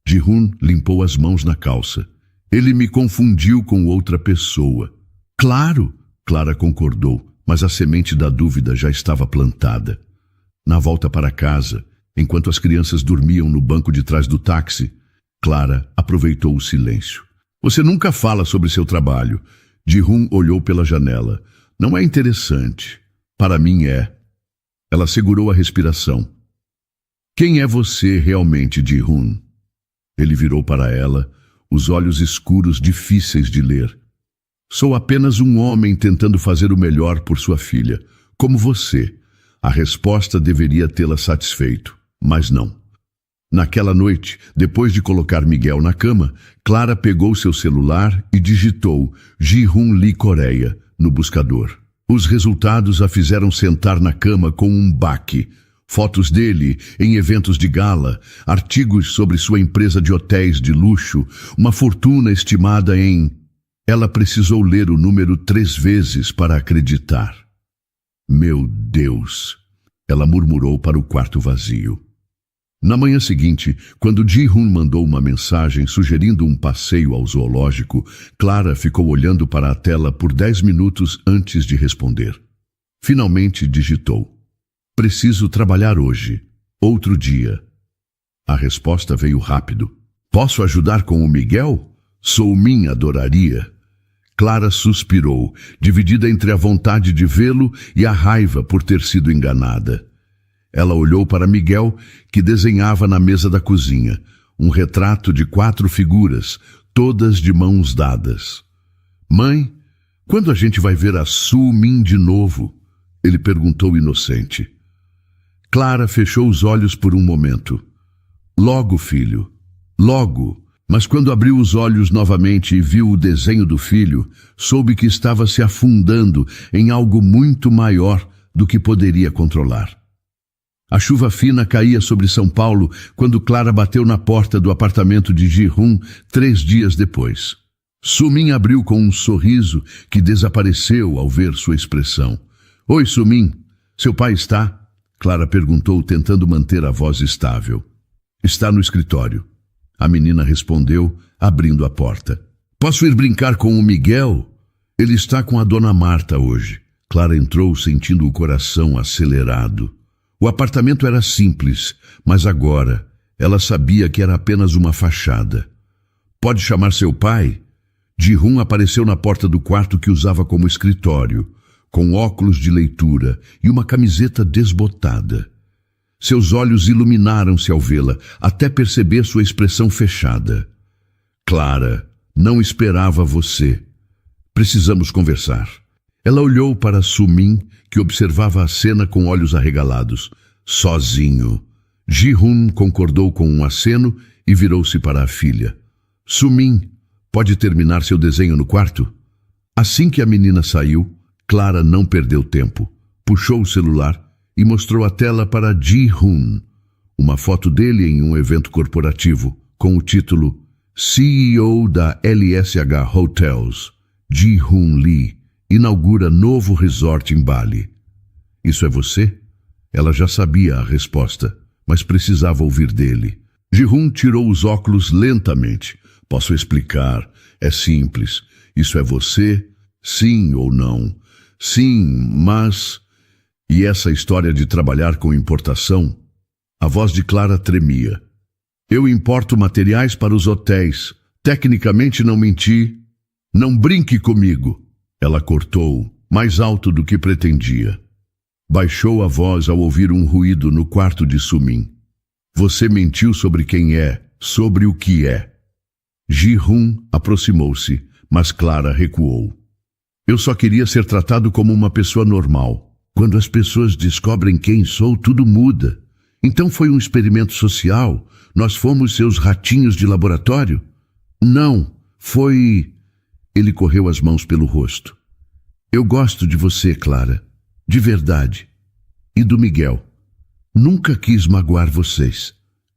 Ji-hun limpou as mãos na calça. "Ele me confundiu com outra pessoa." "Claro!" Clara concordou, mas a semente da dúvida já estava plantada. Na volta para casa, enquanto as crianças dormiam no banco de trás do táxi, Clara aproveitou o silêncio. "Você nunca fala sobre seu trabalho." Ji-hun olhou pela janela. "Não é interessante. Para mim é." Ela segurou a respiração. "Quem é você realmente, Ji-hun?" Ele virou para ela, os olhos escuros difíceis de ler. "Sou apenas um homem tentando fazer o melhor por sua filha, como você." A resposta deveria tê-la satisfeito, mas não. Naquela noite, depois de colocar Miguel na cama, Clara pegou seu celular e digitou Ji-Hoon Lee Coreia no buscador. Os resultados a fizeram sentar na cama com um baque. Fotos dele em eventos de gala, artigos sobre sua empresa de hotéis de luxo, uma fortuna estimada em... Ela precisou ler o número 3 vezes para acreditar. Meu Deus! Ela murmurou para o quarto vazio. Na manhã seguinte, quando Ji-Hoon mandou uma mensagem sugerindo um passeio ao zoológico, Clara ficou olhando para a tela por 10 minutos antes de responder. Finalmente digitou: preciso trabalhar hoje. Outro dia. A resposta veio rápido. Posso ajudar com o Miguel? Soo-min adoraria. Clara suspirou, dividida entre a vontade de vê-lo e a raiva por ter sido enganada. Ela olhou para Miguel, que desenhava na mesa da cozinha, um retrato de 4 figuras, todas de mãos dadas. Mãe, quando a gente vai ver a Soo-min de novo? Ele perguntou inocente. Clara fechou os olhos por um momento. Logo, filho, logo. Mas quando abriu os olhos novamente e viu o desenho do filho, soube que estava se afundando em algo muito maior do que poderia controlar. A chuva fina caía sobre São Paulo quando Clara bateu na porta do apartamento de Ji-Hoon 3 dias depois. Soo-min abriu com um sorriso que desapareceu ao ver sua expressão. Oi, Soo-min, seu pai está? Clara perguntou, tentando manter a voz estável. Está no escritório. A menina respondeu, abrindo a porta. Posso ir brincar com o Miguel? Ele está com a dona Marta hoje. Clara entrou sentindo o coração acelerado. O apartamento era simples, mas agora ela sabia que era apenas uma fachada. Pode chamar seu pai? Ji-Hoon apareceu na porta do quarto que usava como escritório, com óculos de leitura e uma camiseta desbotada. Seus olhos iluminaram-se ao vê-la, até perceber sua expressão fechada. Clara, não esperava você. Precisamos conversar. Ela olhou para Soo-min, que observava a cena com olhos arregalados. Sozinho. Ji-Hoon concordou com um aceno e virou-se para a filha. Soo-min, pode terminar seu desenho no quarto? Assim que a menina saiu, Clara não perdeu tempo. Puxou o celular e mostrou a tela para Ji-Hoon. Uma foto dele em um evento corporativo, com o título CEO da LSH Hotels. Ji-Hoon Lee inaugura novo resort em Bali. Isso é você? Ela já sabia a resposta, mas precisava ouvir dele. Ji-Hoon tirou os óculos lentamente. Posso explicar, é simples. Isso é você? Sim ou não? Sim, mas... E essa história de trabalhar com importação? A voz de Clara tremia. Eu importo materiais para os hotéis. Tecnicamente não menti. Não brinque comigo. Ela cortou, mais alto do que pretendia. Baixou a voz ao ouvir um ruído no quarto de Soo-min. Você mentiu sobre quem é, sobre o que é. Ji-Hoon aproximou-se, mas Clara recuou. Eu só queria ser tratado como uma pessoa normal. Quando as pessoas descobrem quem sou, tudo muda. Então foi um experimento social? Nós fomos seus ratinhos de laboratório? Não, foi... Ele correu as mãos pelo rosto. Eu gosto de você, Clara. De verdade. E do Miguel. Nunca quis magoar vocês.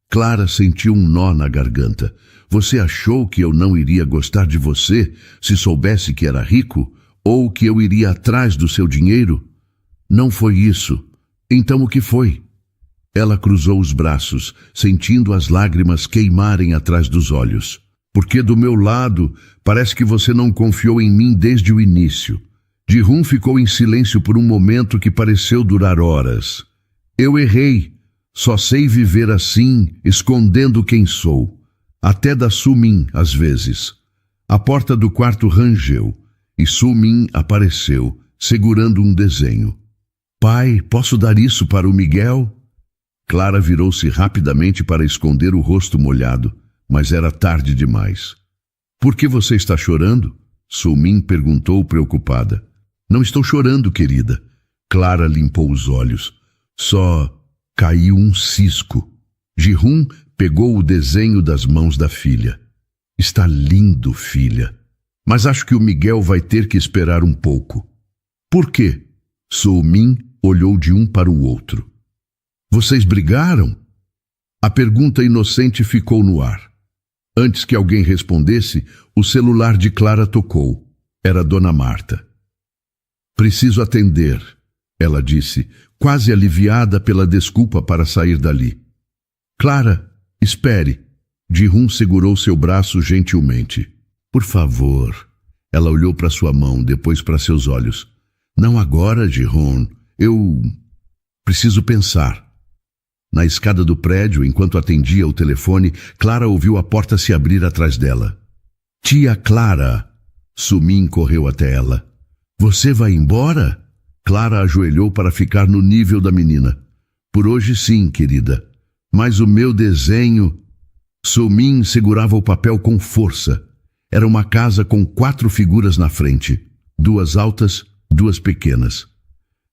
Clara sentiu um nó na garganta. Você achou que eu não iria gostar de você se soubesse que era rico? Ou que eu iria atrás do seu dinheiro? Não foi isso. Então o que foi? Ela cruzou os braços, sentindo as lágrimas queimarem atrás dos olhos. Porque do meu lado, parece que você não confiou em mim desde o início. Ji-Hoon ficou em silêncio por um momento que pareceu durar horas. Eu errei. Só sei viver assim, escondendo quem sou. Até da Soo-min, às vezes. A porta do quarto rangeu, e Soo-min apareceu, segurando um desenho. Pai, posso dar isso para o Miguel? Clara virou-se rapidamente para esconder o rosto molhado, mas era tarde demais. Por que você está chorando? Soo-min perguntou preocupada. Não estou chorando, querida. Clara limpou os olhos. Só caiu um cisco. Ji-Hoon pegou o desenho das mãos da filha. Está lindo, filha. Mas acho que o Miguel vai ter que esperar um pouco. Por quê? Su-min olhou de um para o outro. Vocês brigaram? A pergunta inocente ficou no ar. Antes que alguém respondesse, o celular de Clara tocou. Era Dona Marta. Preciso atender, ela disse, quase aliviada pela desculpa para sair dali. Clara, espere. Ji-hun segurou seu braço gentilmente. Por favor. Ela olhou para sua mão, depois para seus olhos. Não agora, Ji-hun. Eu preciso pensar. Na escada do prédio, enquanto atendia o telefone, Clara ouviu a porta se abrir atrás dela. Tia Clara! Su-min correu até ela. Você vai embora? Clara ajoelhou para ficar no nível da menina. Por hoje sim, querida. Mas o meu desenho... Su-min segurava o papel com força. Era uma casa com 4 figuras na frente. 2 altas, 2 pequenas.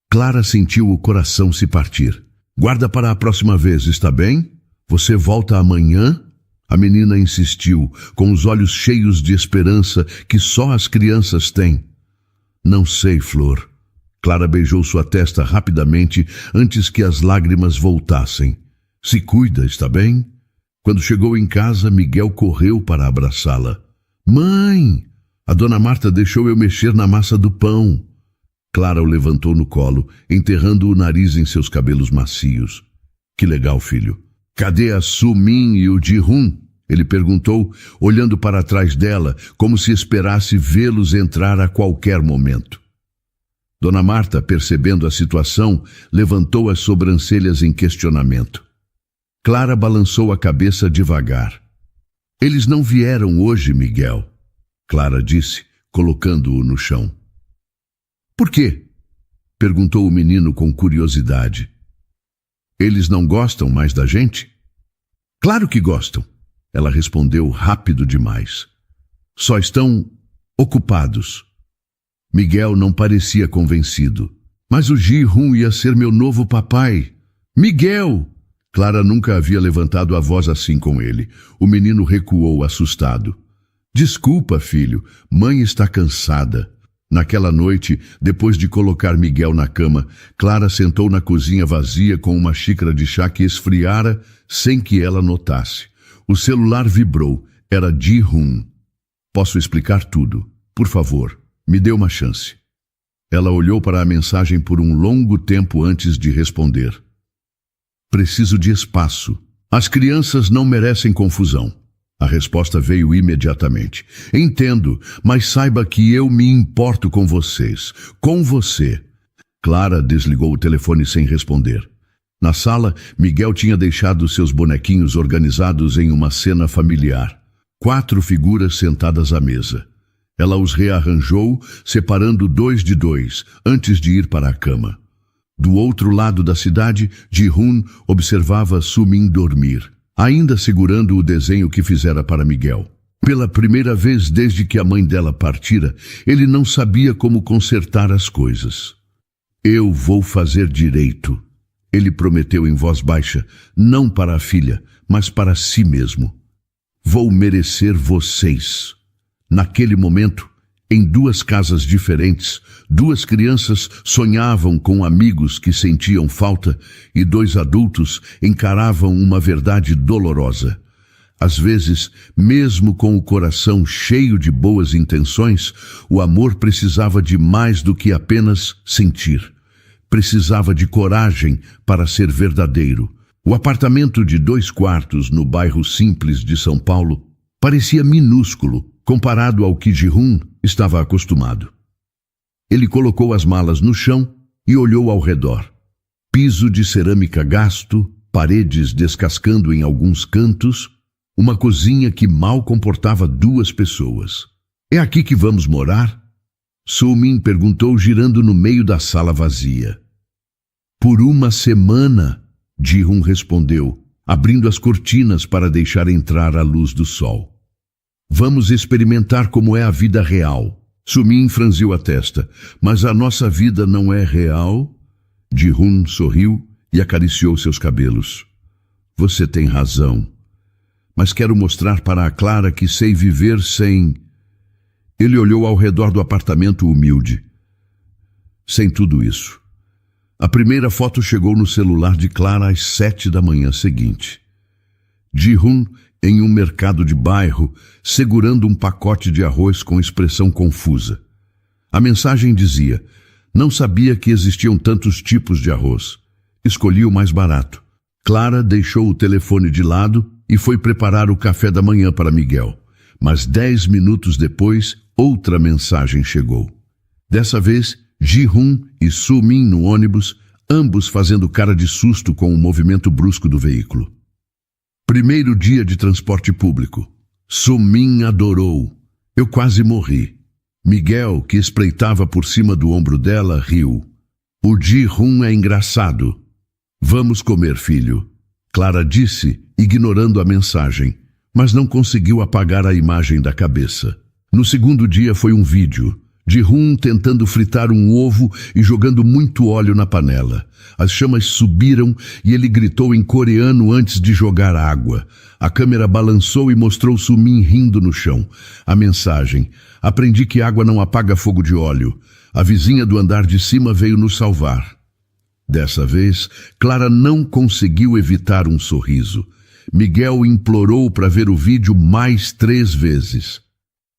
Clara sentiu o coração se partir. Guarda para a próxima vez, está bem? Você volta amanhã? A menina insistiu, com os olhos cheios de esperança que só as crianças têm. Não sei, Flor. Clara beijou sua testa rapidamente antes que as lágrimas voltassem. Se cuida, está bem? Quando chegou em casa, Miguel correu para abraçá-la. Mãe! A Dona Marta deixou eu mexer na massa do pão. Clara o levantou no colo, enterrando o nariz em seus cabelos macios. Que legal, filho. Cadê a Su-min e o Ji-hun? Ele perguntou, olhando para trás dela, como se esperasse vê-los entrar a qualquer momento. Dona Marta, percebendo a situação, levantou as sobrancelhas em questionamento. Clara balançou a cabeça devagar. Eles não vieram hoje, Miguel, Clara disse, colocando-o no chão. Por quê? Perguntou o menino com curiosidade. Eles não gostam mais da gente? Claro que gostam, ela respondeu rápido demais. Só estão ocupados. Miguel não parecia convencido. Mas o Ji-hun ia ser meu novo papai. Miguel! Clara nunca havia levantado a voz assim com ele. O menino recuou assustado. Desculpa, filho, mãe está cansada. Naquela noite, depois de colocar Miguel na cama, Clara sentou na cozinha vazia com uma xícara de chá que esfriara sem que ela notasse. O celular vibrou. Era Ji-hun. Posso explicar tudo. Por favor, me dê uma chance. Ela olhou para a mensagem por um longo tempo antes de responder. Preciso de espaço. As crianças não merecem confusão. A resposta veio imediatamente. Entendo, mas saiba que eu me importo com vocês. Com você. Clara desligou o telefone sem responder. Na sala, Miguel tinha deixado seus bonequinhos organizados em uma cena familiar. 4 figuras sentadas à mesa. Ela os rearranjou, separando 2 de 2, antes de ir para a cama. Do outro lado da cidade, Ji-hun observava Su-min dormir, ainda segurando o desenho que fizera para Miguel. Pela primeira vez desde que a mãe dela partira, ele não sabia como consertar as coisas. Eu vou fazer direito, ele prometeu em voz baixa, não para a filha, mas para si mesmo. Vou merecer vocês. Naquele momento, em 2 casas diferentes, 2 crianças sonhavam com amigos que sentiam falta e 2 adultos encaravam uma verdade dolorosa. Às vezes, mesmo com o coração cheio de boas intenções, o amor precisava de mais do que apenas sentir. Precisava de coragem para ser verdadeiro. O apartamento de 2 quartos no bairro simples de São Paulo parecia minúsculo comparado ao que Ji-hun estava acostumado. Ele colocou as malas no chão e olhou ao redor. Piso de cerâmica gasto, paredes descascando em alguns cantos, uma cozinha que mal comportava 2 pessoas. É aqui que vamos morar? Su-min perguntou, girando no meio da sala vazia. Por 1 semana, Ji-hun respondeu, abrindo as cortinas para deixar entrar a luz do sol. Vamos experimentar como é a vida real. Su-min franziu a testa. Mas a nossa vida não é real? Ji-hun sorriu e acariciou seus cabelos. Você tem razão. mas quero mostrar para a Clara que sei viver sem... Ele olhou ao redor do apartamento humilde. Sem tudo isso. A primeira foto chegou no celular de Clara às 7 da manhã seguinte. Ji-hun em um mercado de bairro, segurando um pacote de arroz com expressão confusa. A mensagem dizia: não sabia que existiam tantos tipos de arroz. Escolhi o mais barato. Clara deixou o telefone de lado e foi preparar o café da manhã para Miguel. Mas 10 minutos depois, outra mensagem chegou. Dessa vez, Ji-hun e Soo-min no ônibus, ambos fazendo cara de susto com o movimento brusco do veículo. Primeiro dia de transporte público. Soo-min adorou. Eu quase morri. Miguel, que espreitava por cima do ombro dela, riu. O Ji-hun é engraçado. Vamos comer, filho. Clara disse, ignorando a mensagem, mas não conseguiu apagar a imagem da cabeça. No segundo dia foi um vídeo. Ji-hun tentando fritar um ovo e jogando muito óleo na panela. As chamas subiram e ele gritou em coreano antes de jogar água. A câmera balançou e mostrou Soo-min rindo no chão. A mensagem: aprendi que água não apaga fogo de óleo. A vizinha do andar de cima veio nos salvar. Dessa vez, Clara não conseguiu evitar um sorriso. Miguel implorou para ver o vídeo mais 3 vezes.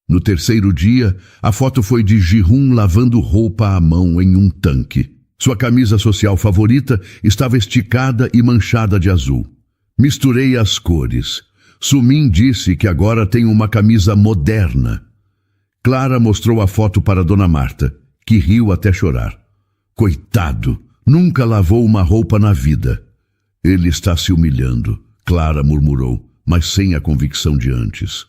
No terceiro dia, a foto foi de Ji-hun lavando roupa à mão em um tanque. Sua camisa social favorita estava esticada e manchada de azul. Misturei as cores. Soo-min disse que agora tem uma camisa moderna. Clara mostrou a foto para Dona Marta, que riu até chorar. Coitado, nunca lavou uma roupa na vida. Ele está se humilhando, Clara murmurou, mas sem a convicção de antes.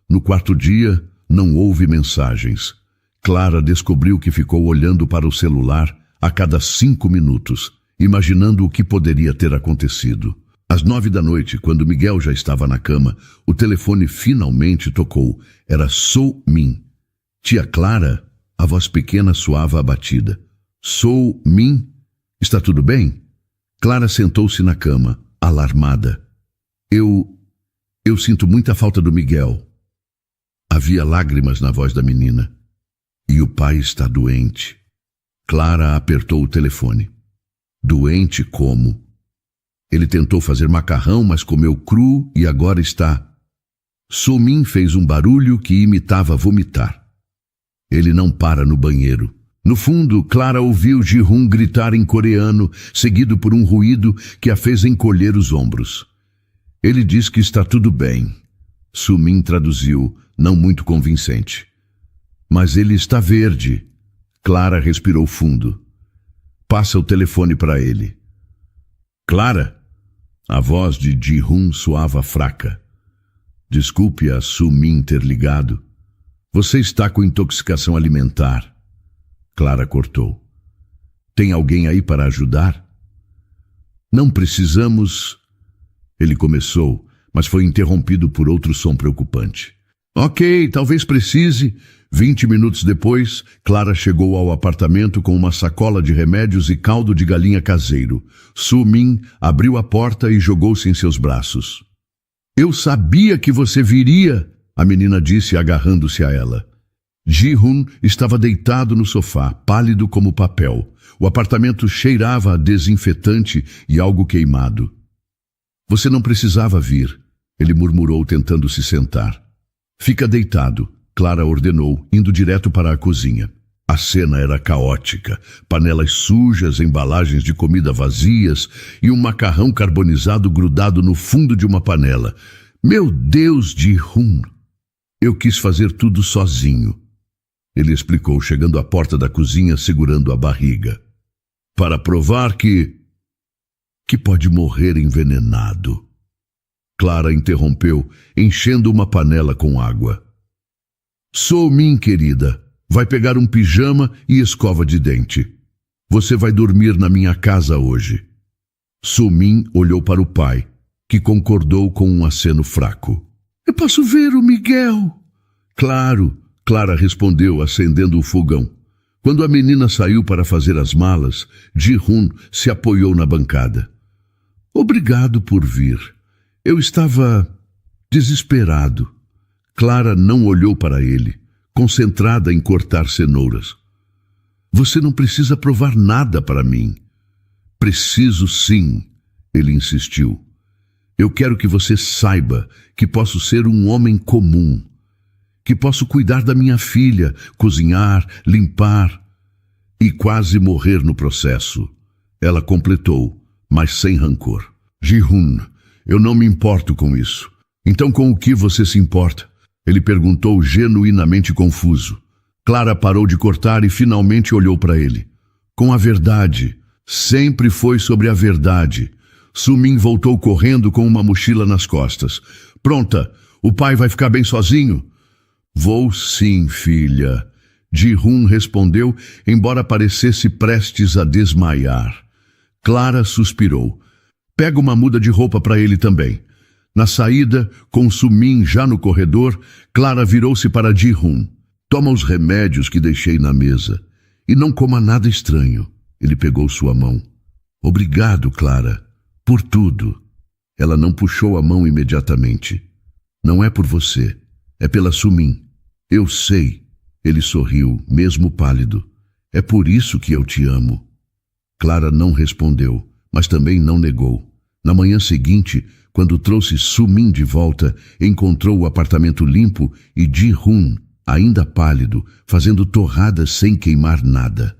No quarto dia, não houve mensagens. Clara descobriu que ficou olhando para o celular a cada 5 minutos, imaginando o que poderia ter acontecido. Às 9 da noite, quando Miguel já estava na cama, o telefone finalmente tocou. Era Soo-min. Tia Clara? A voz pequena soava abatida. Soo-min? Está tudo bem? Clara sentou-se na cama, alarmada. Eu sinto muita falta do Miguel. Havia lágrimas na voz da menina. E o pai está doente. Clara apertou o telefone. Doente como? Ele tentou fazer macarrão, mas comeu cru e agora está... Soo-min fez um barulho que imitava vomitar. Ele não para no banheiro. No fundo, Clara ouviu Ji-hun gritar em coreano, seguido por um ruído que a fez encolher os ombros. Ele diz que está tudo bem. Soo-min traduziu, não muito convincente. Mas ele está verde. Clara respirou fundo. Passa o telefone para ele. Clara? A voz de Ji-hun soava fraca. Desculpe a Soo-min ter ligado. Você está com intoxicação alimentar. Clara cortou. Tem alguém aí para ajudar? Não precisamos... Ele começou, mas foi interrompido por outro som preocupante. Ok, talvez precise. 20 minutos depois, Clara chegou ao apartamento com uma sacola de remédios e caldo de galinha caseiro. Soo-min abriu a porta e jogou-se em seus braços. Eu sabia que você viria, a menina disse agarrando-se a ela. Ji-hun estava deitado no sofá, pálido como papel. O apartamento cheirava a desinfetante e algo queimado. Você não precisava vir, ele murmurou tentando se sentar. Fica deitado, Clara ordenou, indo direto para a cozinha. A cena era caótica, panelas sujas, embalagens de comida vazias e um macarrão carbonizado grudado no fundo de uma panela. Meu Deus, Ji-hun! Eu quis fazer tudo sozinho. Ele explicou, chegando à porta da cozinha segurando a barriga. Para provar que pode morrer envenenado. Clara interrompeu, enchendo uma panela com água. Soo-min, querida, vai pegar um pijama e escova de dente. Você vai dormir na minha casa hoje. Soo-min olhou para o pai, que concordou com um aceno fraco. Eu posso ver o Miguel? Claro, Clara respondeu, acendendo o fogão. Quando a menina saiu para fazer as malas, Ji-hun se apoiou na bancada. Obrigado por vir. Eu estava Desesperado, Clara não olhou para ele, concentrada em cortar cenouras. Você não precisa provar nada para mim. Preciso sim, ele insistiu. Eu quero que você saiba que posso ser um homem comum, que posso cuidar da minha filha, cozinhar, limpar e quase morrer no processo. Ela completou, mas sem rancor. Ji-hun, eu não me importo com isso. Então com o que você se importa? Ele perguntou genuinamente confuso. Clara parou de cortar e finalmente olhou para ele. Com a verdade. Sempre foi sobre a verdade. Su-min voltou correndo com uma mochila nas costas. Pronta, o pai vai ficar bem sozinho? Vou sim, filha. Ji-hun respondeu, embora parecesse prestes a desmaiar. Clara suspirou. Pega uma muda de roupa para ele também. Na saída, com Su-min já no corredor, Clara virou-se para Ji-hun. Toma os remédios que deixei na mesa. E não coma nada estranho. Ele pegou sua mão. Obrigado, Clara, por tudo. Ela não puxou a mão imediatamente. Não é por você, é pela Su-min. Eu sei. Ele sorriu, mesmo pálido. É por isso que eu te amo. Clara não respondeu, mas também não negou. Na manhã seguinte, quando trouxe Su-min de volta, encontrou o apartamento limpo e Ji-hun, ainda pálido, fazendo torradas sem queimar nada.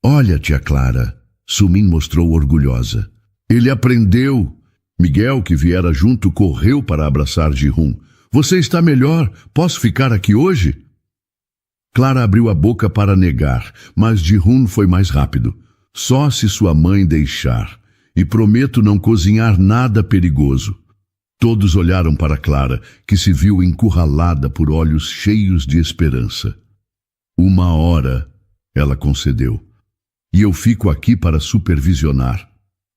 Olha, tia Clara, Su-min mostrou orgulhosa. Ele aprendeu. Miguel, que viera junto, correu para abraçar Ji-hun. Você está melhor? Posso ficar aqui hoje? Clara abriu a boca para negar, mas Ji-hun foi mais rápido. Só se sua mãe deixar. E prometo não cozinhar nada perigoso. Todos olharam para Clara, que se viu encurralada por olhos cheios de esperança. 1 hora, ela concedeu. E eu fico aqui para supervisionar.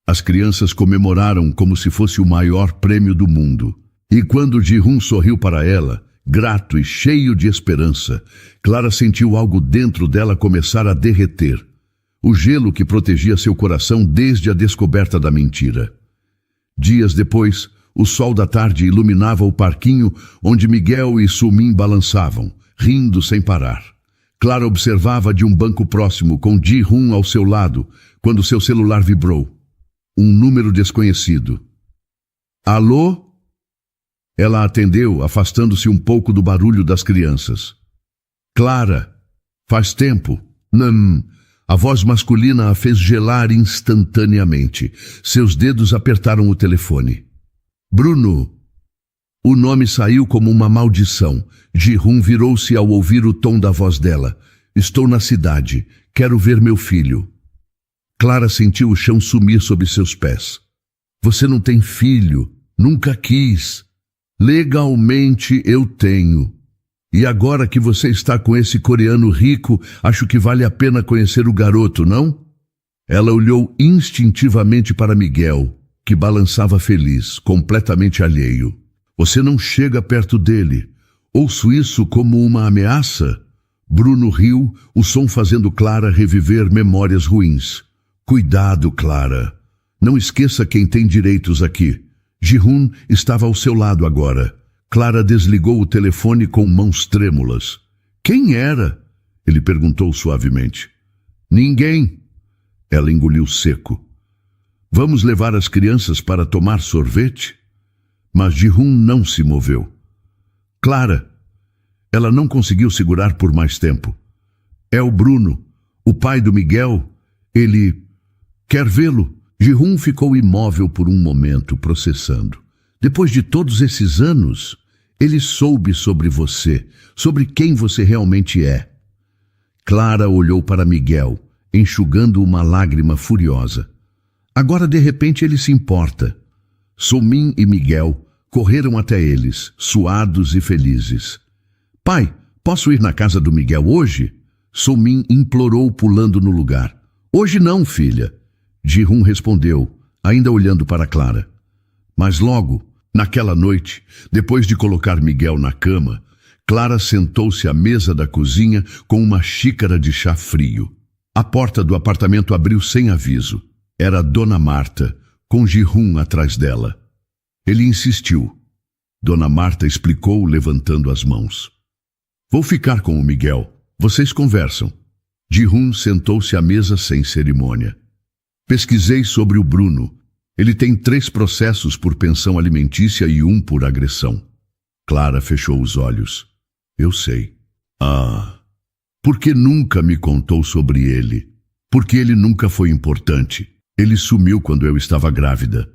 As crianças comemoraram como se fosse o maior prêmio do mundo. E quando Ji-hun sorriu para ela, grato e cheio de esperança, Clara sentiu algo dentro dela começar a derreter. O gelo que protegia seu coração desde a descoberta da mentira. Dias depois, o sol da tarde iluminava o parquinho onde Miguel e Su-min balançavam, rindo sem parar. Clara observava de um banco próximo, com Ji-hun ao seu lado, quando seu celular vibrou. Um número desconhecido. Alô? Ela atendeu, afastando-se um pouco do barulho das crianças. Clara, faz tempo. A voz masculina a fez gelar instantaneamente. Seus dedos apertaram o telefone. Bruno. O nome saiu como uma maldição. Ji-hun virou-se ao ouvir o tom da voz dela. Estou na cidade. Quero ver meu filho. Clara sentiu o chão sumir sob seus pés. Você não tem filho. Nunca quis. Legalmente eu tenho. E agora que você está com esse coreano rico, acho que vale a pena conhecer o garoto, não? Ela olhou instintivamente para Miguel, que balançava feliz, completamente alheio. Você não chega perto dele. Ouço isso como uma ameaça? Bruno riu, o som fazendo Clara reviver memórias ruins. Cuidado, Clara. Não esqueça quem tem direitos aqui. Ji-hun estava ao seu lado agora. Clara desligou o telefone com mãos trêmulas. Quem era? Ele perguntou suavemente. Ninguém. Ela engoliu seco. Vamos levar as crianças para tomar sorvete? Mas Ji-hun não se moveu. Clara. Ela não conseguiu segurar por mais tempo. É o Bruno, o pai do Miguel. Ele quer vê-lo. Ji-hun ficou imóvel por um momento, processando. Depois de todos esses anos, ele soube sobre você, sobre quem você realmente é. Clara olhou para Miguel, enxugando uma lágrima furiosa. Agora, de repente, ele se importa. Su-min e Miguel correram até eles, suados e felizes. Pai, posso ir na casa do Miguel hoje? Su-min implorou, pulando no lugar. Hoje não, filha. Ji-hun respondeu, ainda olhando para Clara. Mas logo, naquela noite, depois de colocar Miguel na cama, Clara sentou-se à mesa da cozinha com uma xícara de chá frio. A porta do apartamento abriu sem aviso. Era Dona Marta, com Ji-hun atrás dela. Ele insistiu. Dona Marta explicou, levantando as mãos. Vou ficar com o Miguel. Vocês conversam. Ji-hun sentou-se à mesa sem cerimônia. Pesquisei sobre o Bruno. Ele tem 3 processos por pensão alimentícia e 1 por agressão. Clara fechou os olhos. Eu sei. Ah, por que nunca me contou sobre ele? Porque ele nunca foi importante. Ele sumiu quando eu estava grávida.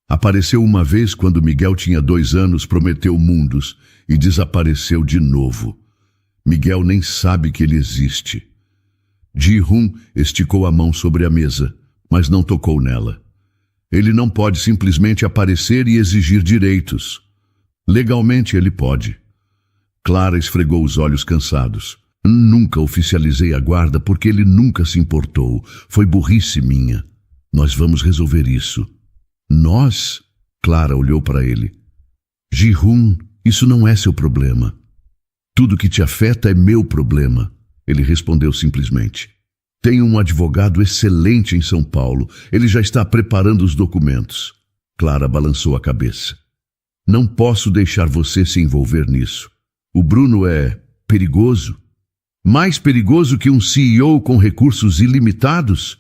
Apareceu uma vez quando Miguel tinha 2 anos, prometeu mundos e desapareceu de novo. Miguel nem sabe que ele existe. Ji-hun esticou a mão sobre a mesa, mas não tocou nela. Ele não pode simplesmente aparecer e exigir direitos. Legalmente ele pode. Clara esfregou os olhos cansados. Nunca oficializei a guarda porque ele nunca se importou. Foi burrice minha. Nós vamos resolver isso. Nós? Clara olhou para ele. Ji-hun, isso não é seu problema. Tudo que te afeta é meu problema. Ele respondeu simplesmente. Tenho um advogado excelente em São Paulo. Ele já está preparando os documentos. Clara balançou a cabeça. Não posso deixar você se envolver nisso. O Bruno é perigoso. Mais perigoso que um CEO com recursos ilimitados?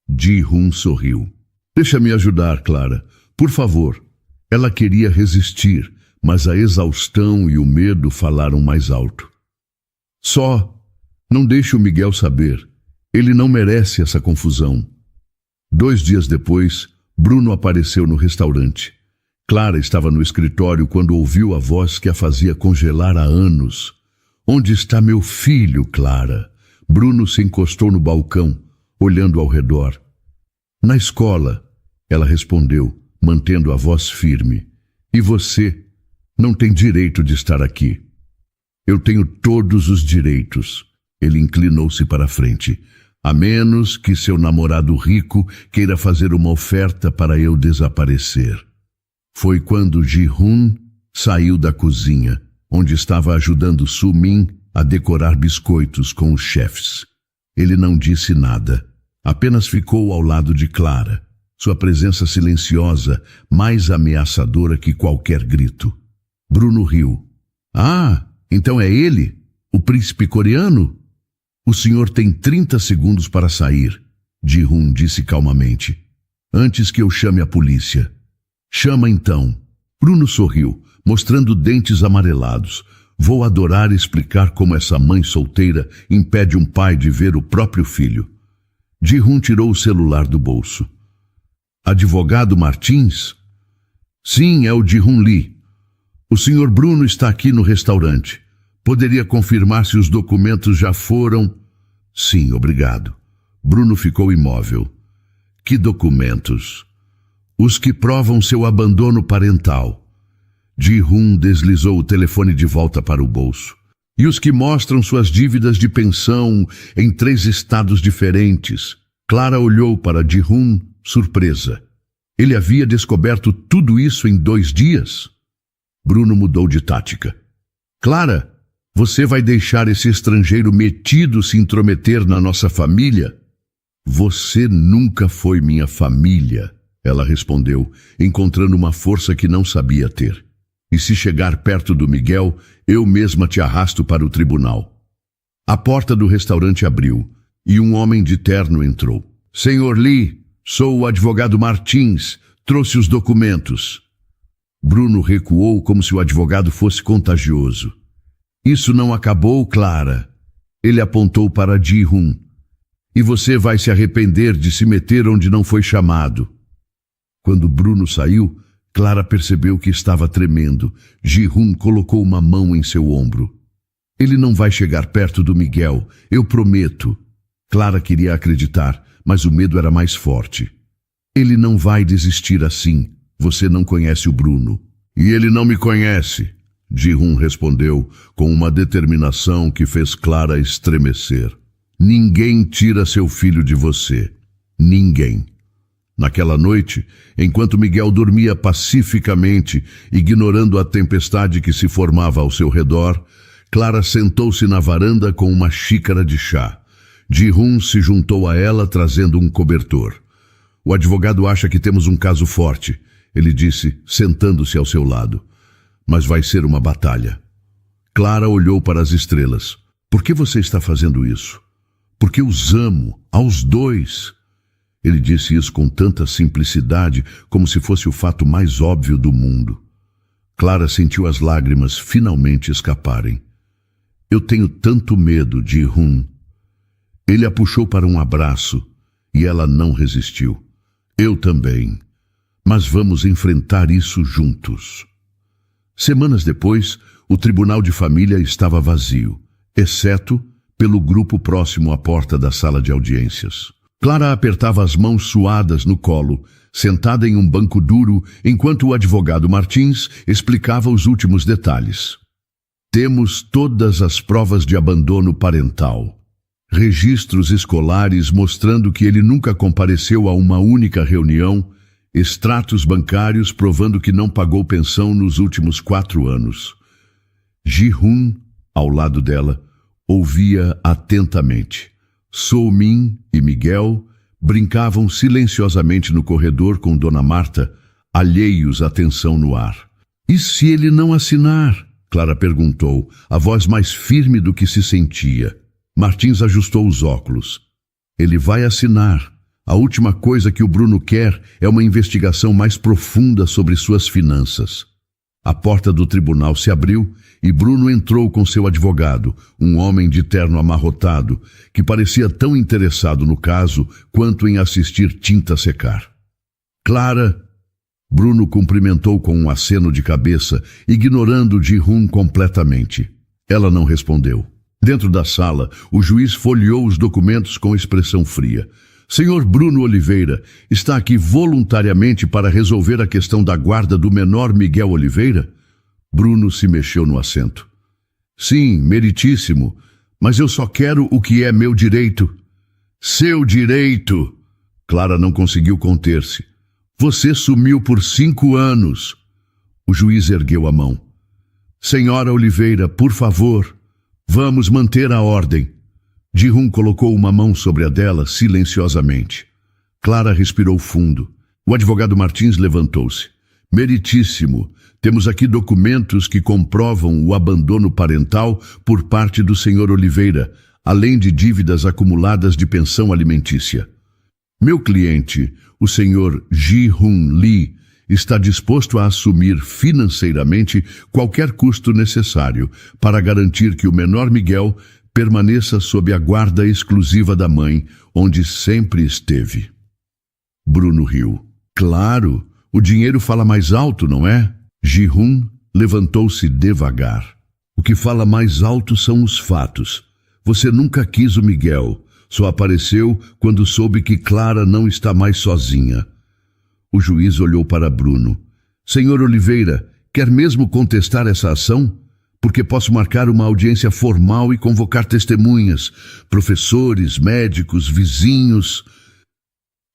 Ji-hun sorriu. Deixa-me ajudar, Clara. Por favor. Ela queria resistir, mas a exaustão e o medo falaram mais alto. Só não deixe o Miguel saber. Ele não merece essa confusão. 2 dias depois, Bruno apareceu no restaurante. Clara estava no escritório quando ouviu a voz que a fazia congelar há anos. Onde está meu filho, Clara? Bruno se encostou no balcão, olhando ao redor. Na escola, ela respondeu, mantendo a voz firme. E você não tem direito de estar aqui. Eu tenho todos os direitos. Ele inclinou-se para a frente. A menos que seu namorado rico queira fazer uma oferta para eu desaparecer. Foi quando Ji-hun saiu da cozinha, onde estava ajudando Su-min a decorar biscoitos com os chefes. Ele não disse nada, apenas ficou ao lado de Clara, sua presença silenciosa, mais ameaçadora que qualquer grito. Bruno riu. Ah, então é ele? O príncipe coreano? O senhor tem 30 segundos para sair, Ji-hun disse calmamente. Antes que eu chame a polícia. Chama então. Bruno sorriu, mostrando dentes amarelados. Vou adorar explicar como essa mãe solteira impede um pai de ver o próprio filho. Ji-hun tirou o celular do bolso. Advogado Martins? Sim, é o Ji-hun Lee. O senhor Bruno está aqui no restaurante. Poderia confirmar se os documentos já foram... Sim, obrigado. Bruno ficou imóvel. Que documentos? Os que provam seu abandono parental. Ji-hun deslizou o telefone de volta para o bolso. E os que mostram suas dívidas de pensão em 3 estados diferentes. Clara olhou para Ji-hun, surpresa. Ele havia descoberto tudo isso em 2 dias? Bruno mudou de tática. Clara, você vai deixar esse estrangeiro metido se intrometer na nossa família? Você nunca foi minha família, ela respondeu, encontrando uma força que não sabia ter. E se chegar perto do Miguel, eu mesma te arrasto para o tribunal. A porta do restaurante abriu e um homem de terno entrou. Senhor Lee, sou o advogado Martins, trouxe os documentos. Bruno recuou como se o advogado fosse contagioso. Isso não acabou, Clara. Ele apontou para Ji-hun. E você vai se arrepender de se meter onde não foi chamado. Quando Bruno saiu, Clara percebeu que estava tremendo. Ji-hun colocou uma mão em seu ombro. Ele não vai chegar perto do Miguel, eu prometo. Clara queria acreditar, mas o medo era mais forte. Ele não vai desistir assim. Você não conhece o Bruno. E ele não me conhece. Ji-hun respondeu com uma determinação que fez Clara estremecer. Ninguém tira seu filho de você. Ninguém. Naquela noite, enquanto Miguel dormia pacificamente, ignorando a tempestade que se formava ao seu redor, Clara sentou-se na varanda com uma xícara de chá. Ji-hun se juntou a ela trazendo um cobertor. O advogado acha que temos um caso forte, ele disse, sentando-se ao seu lado. mas vai ser uma batalha. Clara olhou para as estrelas. Por que você está fazendo isso? Porque os amo, aos dois. Ele disse isso com tanta simplicidade, como se fosse o fato mais óbvio do mundo. Clara sentiu as lágrimas finalmente escaparem. Eu tenho tanto medo de Ji-hoon. Ele a puxou para um abraço e ela não resistiu. Eu também. Mas vamos enfrentar isso juntos. Semanas depois, o tribunal de família estava vazio, exceto pelo grupo próximo à porta da sala de audiências. Clara apertava as mãos suadas no colo, sentada em um banco duro, enquanto o advogado Martins explicava os últimos detalhes. Temos todas as provas de abandono parental. Registros escolares mostrando que ele nunca compareceu a uma única reunião, extratos bancários provando que não pagou pensão nos últimos 4 anos. Ji-hoon, ao lado dela, ouvia atentamente. So-min e Miguel brincavam silenciosamente no corredor com Dona Marta, alheios à tensão no ar. E se ele não assinar? Clara perguntou, a voz mais firme do que se sentia. Martins ajustou os óculos. Ele vai assinar. A última coisa que o Bruno quer é uma investigação mais profunda sobre suas finanças. A porta do tribunal se abriu e Bruno entrou com seu advogado, um homem de terno amarrotado, que parecia tão interessado no caso quanto em assistir tinta secar. Clara... Bruno cumprimentou com um aceno de cabeça, ignorando Ji-hoon completamente. Ela não respondeu. Dentro da sala, o juiz folheou os documentos com expressão fria. Senhor Bruno Oliveira está aqui voluntariamente para resolver a questão da guarda do menor Miguel Oliveira? Bruno se mexeu no assento. Sim, meritíssimo, mas eu só quero o que é meu direito. Seu direito! Clara não conseguiu conter-se. Você sumiu por 5 anos. O juiz ergueu a mão. Senhora Oliveira, por favor, vamos manter a ordem. Ji-hoon colocou uma mão sobre a dela silenciosamente. Clara respirou fundo. O advogado Martins levantou-se. Meritíssimo, temos aqui documentos que comprovam o abandono parental por parte do senhor Oliveira, além de dívidas acumuladas de pensão alimentícia. Meu cliente, o senhor Ji-hoon Lee, está disposto a assumir financeiramente qualquer custo necessário para garantir que o menor Miguel permaneça sob a guarda exclusiva da mãe, onde sempre esteve. Bruno riu. Claro, o dinheiro fala mais alto, não é? Ji-hoon levantou-se devagar. O que fala mais alto são os fatos. Você nunca quis o Miguel. Só apareceu quando soube que Clara não está mais sozinha. O juiz olhou para Bruno. Senhor Oliveira, quer mesmo contestar essa ação? Porque posso marcar uma audiência formal e convocar testemunhas, professores, médicos, vizinhos.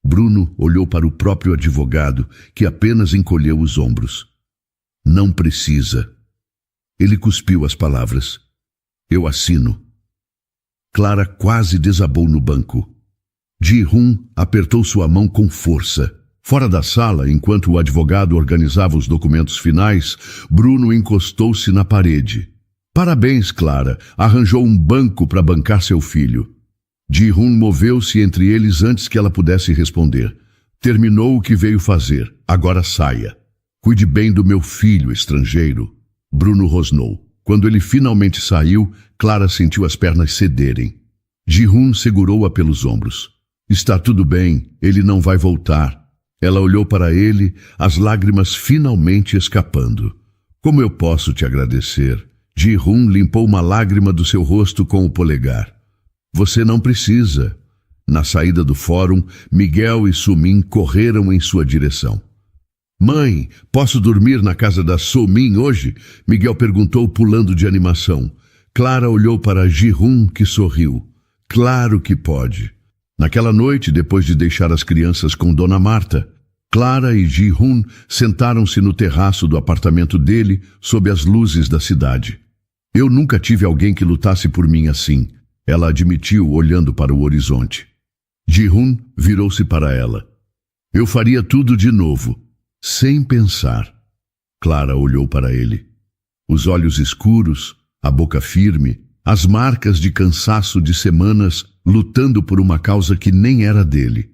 Bruno olhou para o próprio advogado, que apenas encolheu os ombros. Não precisa. Ele cuspiu as palavras. Eu assino. Clara quase desabou no banco. Ji-hoon apertou sua mão com força. Fora da sala, enquanto o advogado organizava os documentos finais, Bruno encostou-se na parede. Parabéns, Clara. Arranjou um banco para bancar seu filho. Ji-hoon moveu-se entre eles antes que ela pudesse responder. Terminou o que veio fazer. Agora saia. Cuide bem do meu filho, estrangeiro. Bruno rosnou. Quando ele finalmente saiu, Clara sentiu as pernas cederem. Ji-hoon segurou-a pelos ombros. Está tudo bem, ele não vai voltar. Ela olhou para ele, as lágrimas finalmente escapando. Como eu posso te agradecer? Ji-hoon limpou uma lágrima do seu rosto com o polegar. Você não precisa. Na saída do fórum, Miguel e So-min correram em sua direção. Mãe, posso dormir na casa da So-min hoje? Miguel perguntou, pulando de animação. Clara olhou para Ji-hoon, que sorriu. Claro que pode. Naquela noite, depois de deixar as crianças com Dona Marta, Clara e Ji-hoon sentaram-se no terraço do apartamento dele, sob as luzes da cidade. Eu nunca tive alguém que lutasse por mim assim, ela admitiu, olhando para o horizonte. Ji-hoon virou-se para ela. Eu faria tudo de novo. Sem pensar. Clara olhou para ele. Os olhos escuros, a boca firme, as marcas de cansaço de semanas lutando por uma causa que nem era dele.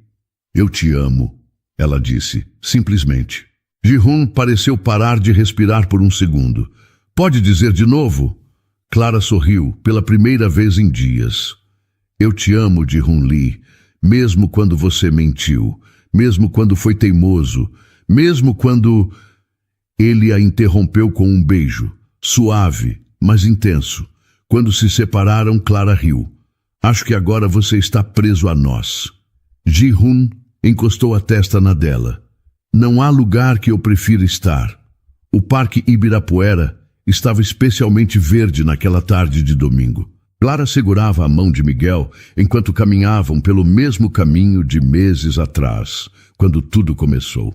Eu te amo, ela disse, simplesmente. Ji-hoon pareceu parar de respirar por um segundo. Pode dizer de novo? Clara sorriu, pela primeira vez em dias. Eu te amo, Ji-hoon Lee, mesmo quando você mentiu, mesmo quando foi teimoso, mesmo quando... Ele a interrompeu com um beijo, suave, mas intenso. Quando se separaram, Clara riu. Acho que agora você está preso a nós. Ji-hoon encostou a testa na dela. Não há lugar que eu prefira estar. O Parque Ibirapuera estava especialmente verde naquela tarde de domingo. Clara segurava a mão de Miguel enquanto caminhavam pelo mesmo caminho de meses atrás, quando tudo começou.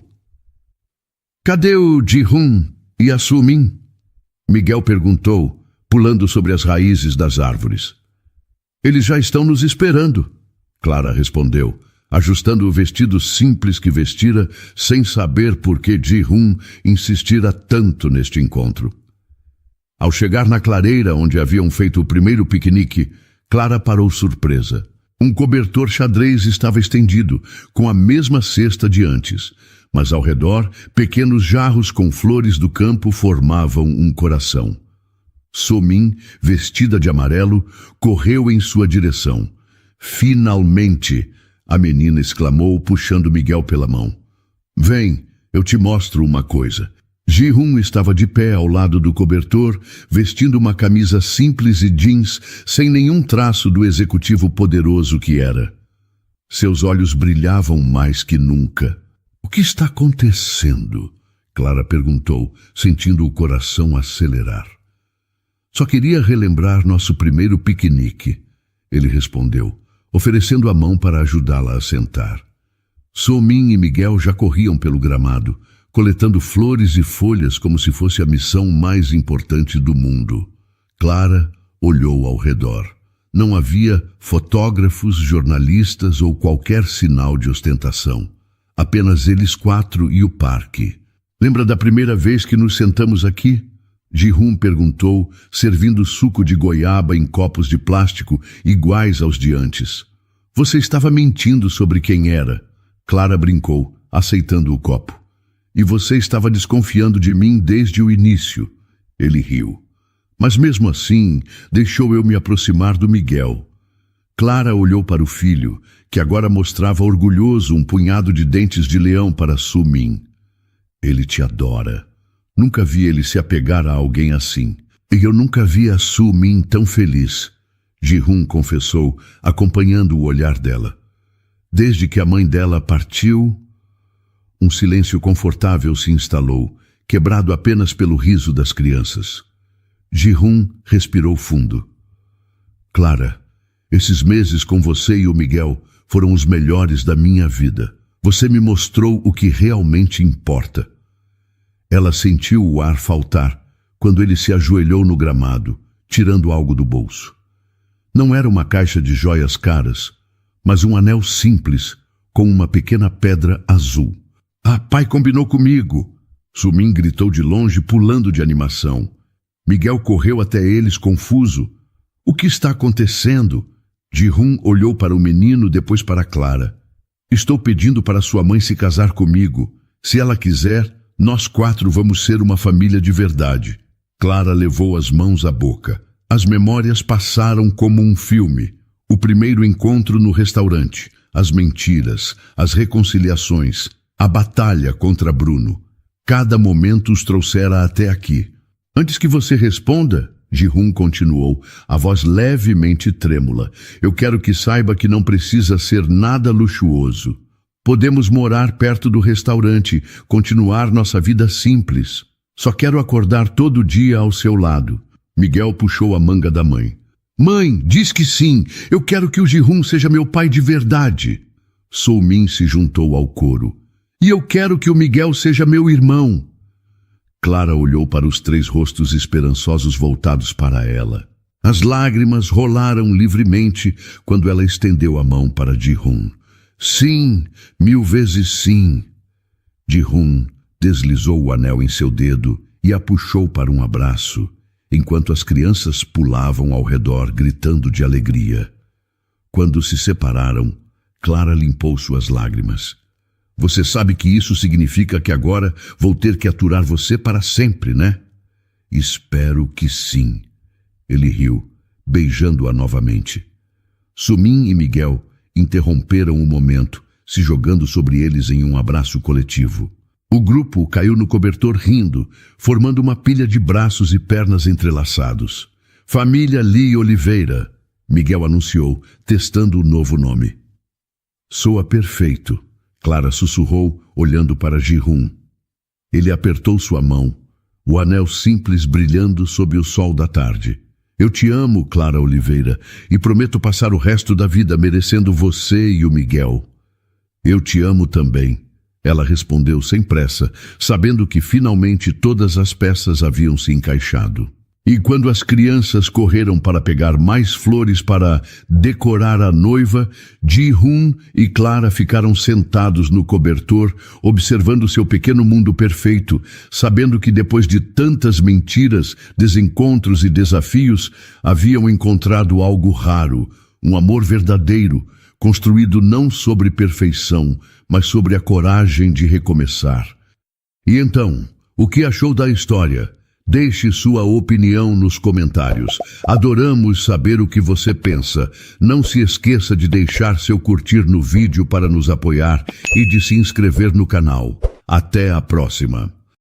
Cadê o Ji-hoon e a Soo-min? Miguel perguntou, pulando sobre as raízes das árvores. Eles já estão nos esperando, Clara respondeu, ajustando o vestido simples que vestira, sem saber por que Ji-hoon insistira tanto neste encontro. Ao chegar na clareira onde haviam feito o primeiro piquenique, Clara parou surpresa. Um cobertor xadrez estava estendido, com a mesma cesta de antes, mas ao redor, pequenos jarros com flores do campo formavam um coração. Soo-min, vestida de amarelo, correu em sua direção. Finalmente, a menina exclamou, puxando Miguel pela mão. Vem, eu te mostro uma coisa. Ji-hoon estava de pé ao lado do cobertor, vestindo uma camisa simples e jeans, sem nenhum traço do executivo poderoso que era. Seus olhos brilhavam mais que nunca. O que está acontecendo? Clara perguntou, sentindo o coração acelerar. Só queria relembrar nosso primeiro piquenique, ele respondeu, oferecendo a mão para ajudá-la a sentar. Soo-min e Miguel já corriam pelo gramado, coletando flores e folhas como se fosse a missão mais importante do mundo. Clara olhou ao redor. Não havia fotógrafos, jornalistas ou qualquer sinal de ostentação. Apenas eles quatro e o parque. Lembra da primeira vez que nos sentamos aqui? Ji-hoon perguntou, servindo suco de goiaba em copos de plástico iguais aos de antes. Você estava mentindo sobre quem era. Clara brincou, aceitando o copo. E você estava desconfiando de mim desde o início. Ele riu. Mas mesmo assim, deixou eu me aproximar do Miguel. Clara olhou para o filho, que agora mostrava orgulhoso um punhado de dentes de leão para Soo-min. Ele te adora. Nunca vi ele se apegar a alguém assim. E eu nunca vi a Soo-min tão feliz, Ji-hoon confessou, acompanhando o olhar dela. Desde que a mãe dela partiu, um silêncio confortável se instalou, quebrado apenas pelo riso das crianças. Ji-hoon respirou fundo. Clara, esses meses com você e o Miguel foram os melhores da minha vida. Você me mostrou o que realmente importa. Ela sentiu o ar faltar quando ele se ajoelhou no gramado, tirando algo do bolso. Não era uma caixa de joias caras, mas um anel simples com uma pequena pedra azul. Ah, pai combinou comigo! Soo-min gritou de longe, pulando de animação. Miguel correu até eles, confuso. O que está acontecendo? Ji-hoon olhou para o menino, depois para Clara. Estou pedindo para sua mãe se casar comigo. Se ela quiser, nós quatro vamos ser uma família de verdade. Clara levou as mãos à boca. As memórias passaram como um filme. O primeiro encontro no restaurante, as mentiras, as reconciliações, a batalha contra Bruno. Cada momento os trouxera até aqui. Antes que você responda, Ji-hoon continuou, a voz levemente trêmula. Eu quero que saiba que não precisa ser nada luxuoso. Podemos morar perto do restaurante, continuar nossa vida simples. Só quero acordar todo dia ao seu lado. Miguel puxou a manga da mãe. Mãe, diz que sim. Eu quero que o Ji-hoon seja meu pai de verdade. Soo-min se juntou ao coro. E eu quero que o Miguel seja meu irmão. Clara olhou para os três rostos esperançosos voltados para ela. As lágrimas rolaram livremente quando ela estendeu a mão para Ji-hoon. Sim, 1000 vezes sim. Ji-hoon deslizou o anel em seu dedo e a puxou para um abraço, enquanto as crianças pulavam ao redor, gritando de alegria. Quando se separaram, Clara limpou suas lágrimas. Você sabe que isso significa que agora vou ter que aturar você para sempre, né? Espero que sim. Ele riu, beijando-a novamente. Sumim e Miguel interromperam o momento, se jogando sobre eles em um abraço coletivo. O grupo caiu no cobertor rindo, formando uma pilha de braços e pernas entrelaçados. Família Lee Oliveira, Miguel anunciou, testando o novo nome. Soa perfeito, Clara sussurrou, olhando para Ji-hun. Ele apertou sua mão, o anel simples brilhando sob o sol da tarde. Eu te amo, Clara Oliveira, e prometo passar o resto da vida merecendo você e o Miguel. Eu te amo também, ela respondeu sem pressa, sabendo que finalmente todas as peças haviam se encaixado. E quando as crianças correram para pegar mais flores para decorar a noiva, Ji-hun e Clara ficaram sentados no cobertor, observando seu pequeno mundo perfeito, sabendo que depois de tantas mentiras, desencontros e desafios, haviam encontrado algo raro, um amor verdadeiro, construído não sobre perfeição, mas sobre a coragem de recomeçar. E então, o que achou da história? Deixe sua opinião nos comentários. Adoramos saber o que você pensa. Não se esqueça de deixar seu curtir no vídeo para nos apoiar e de se inscrever no canal. Até a próxima!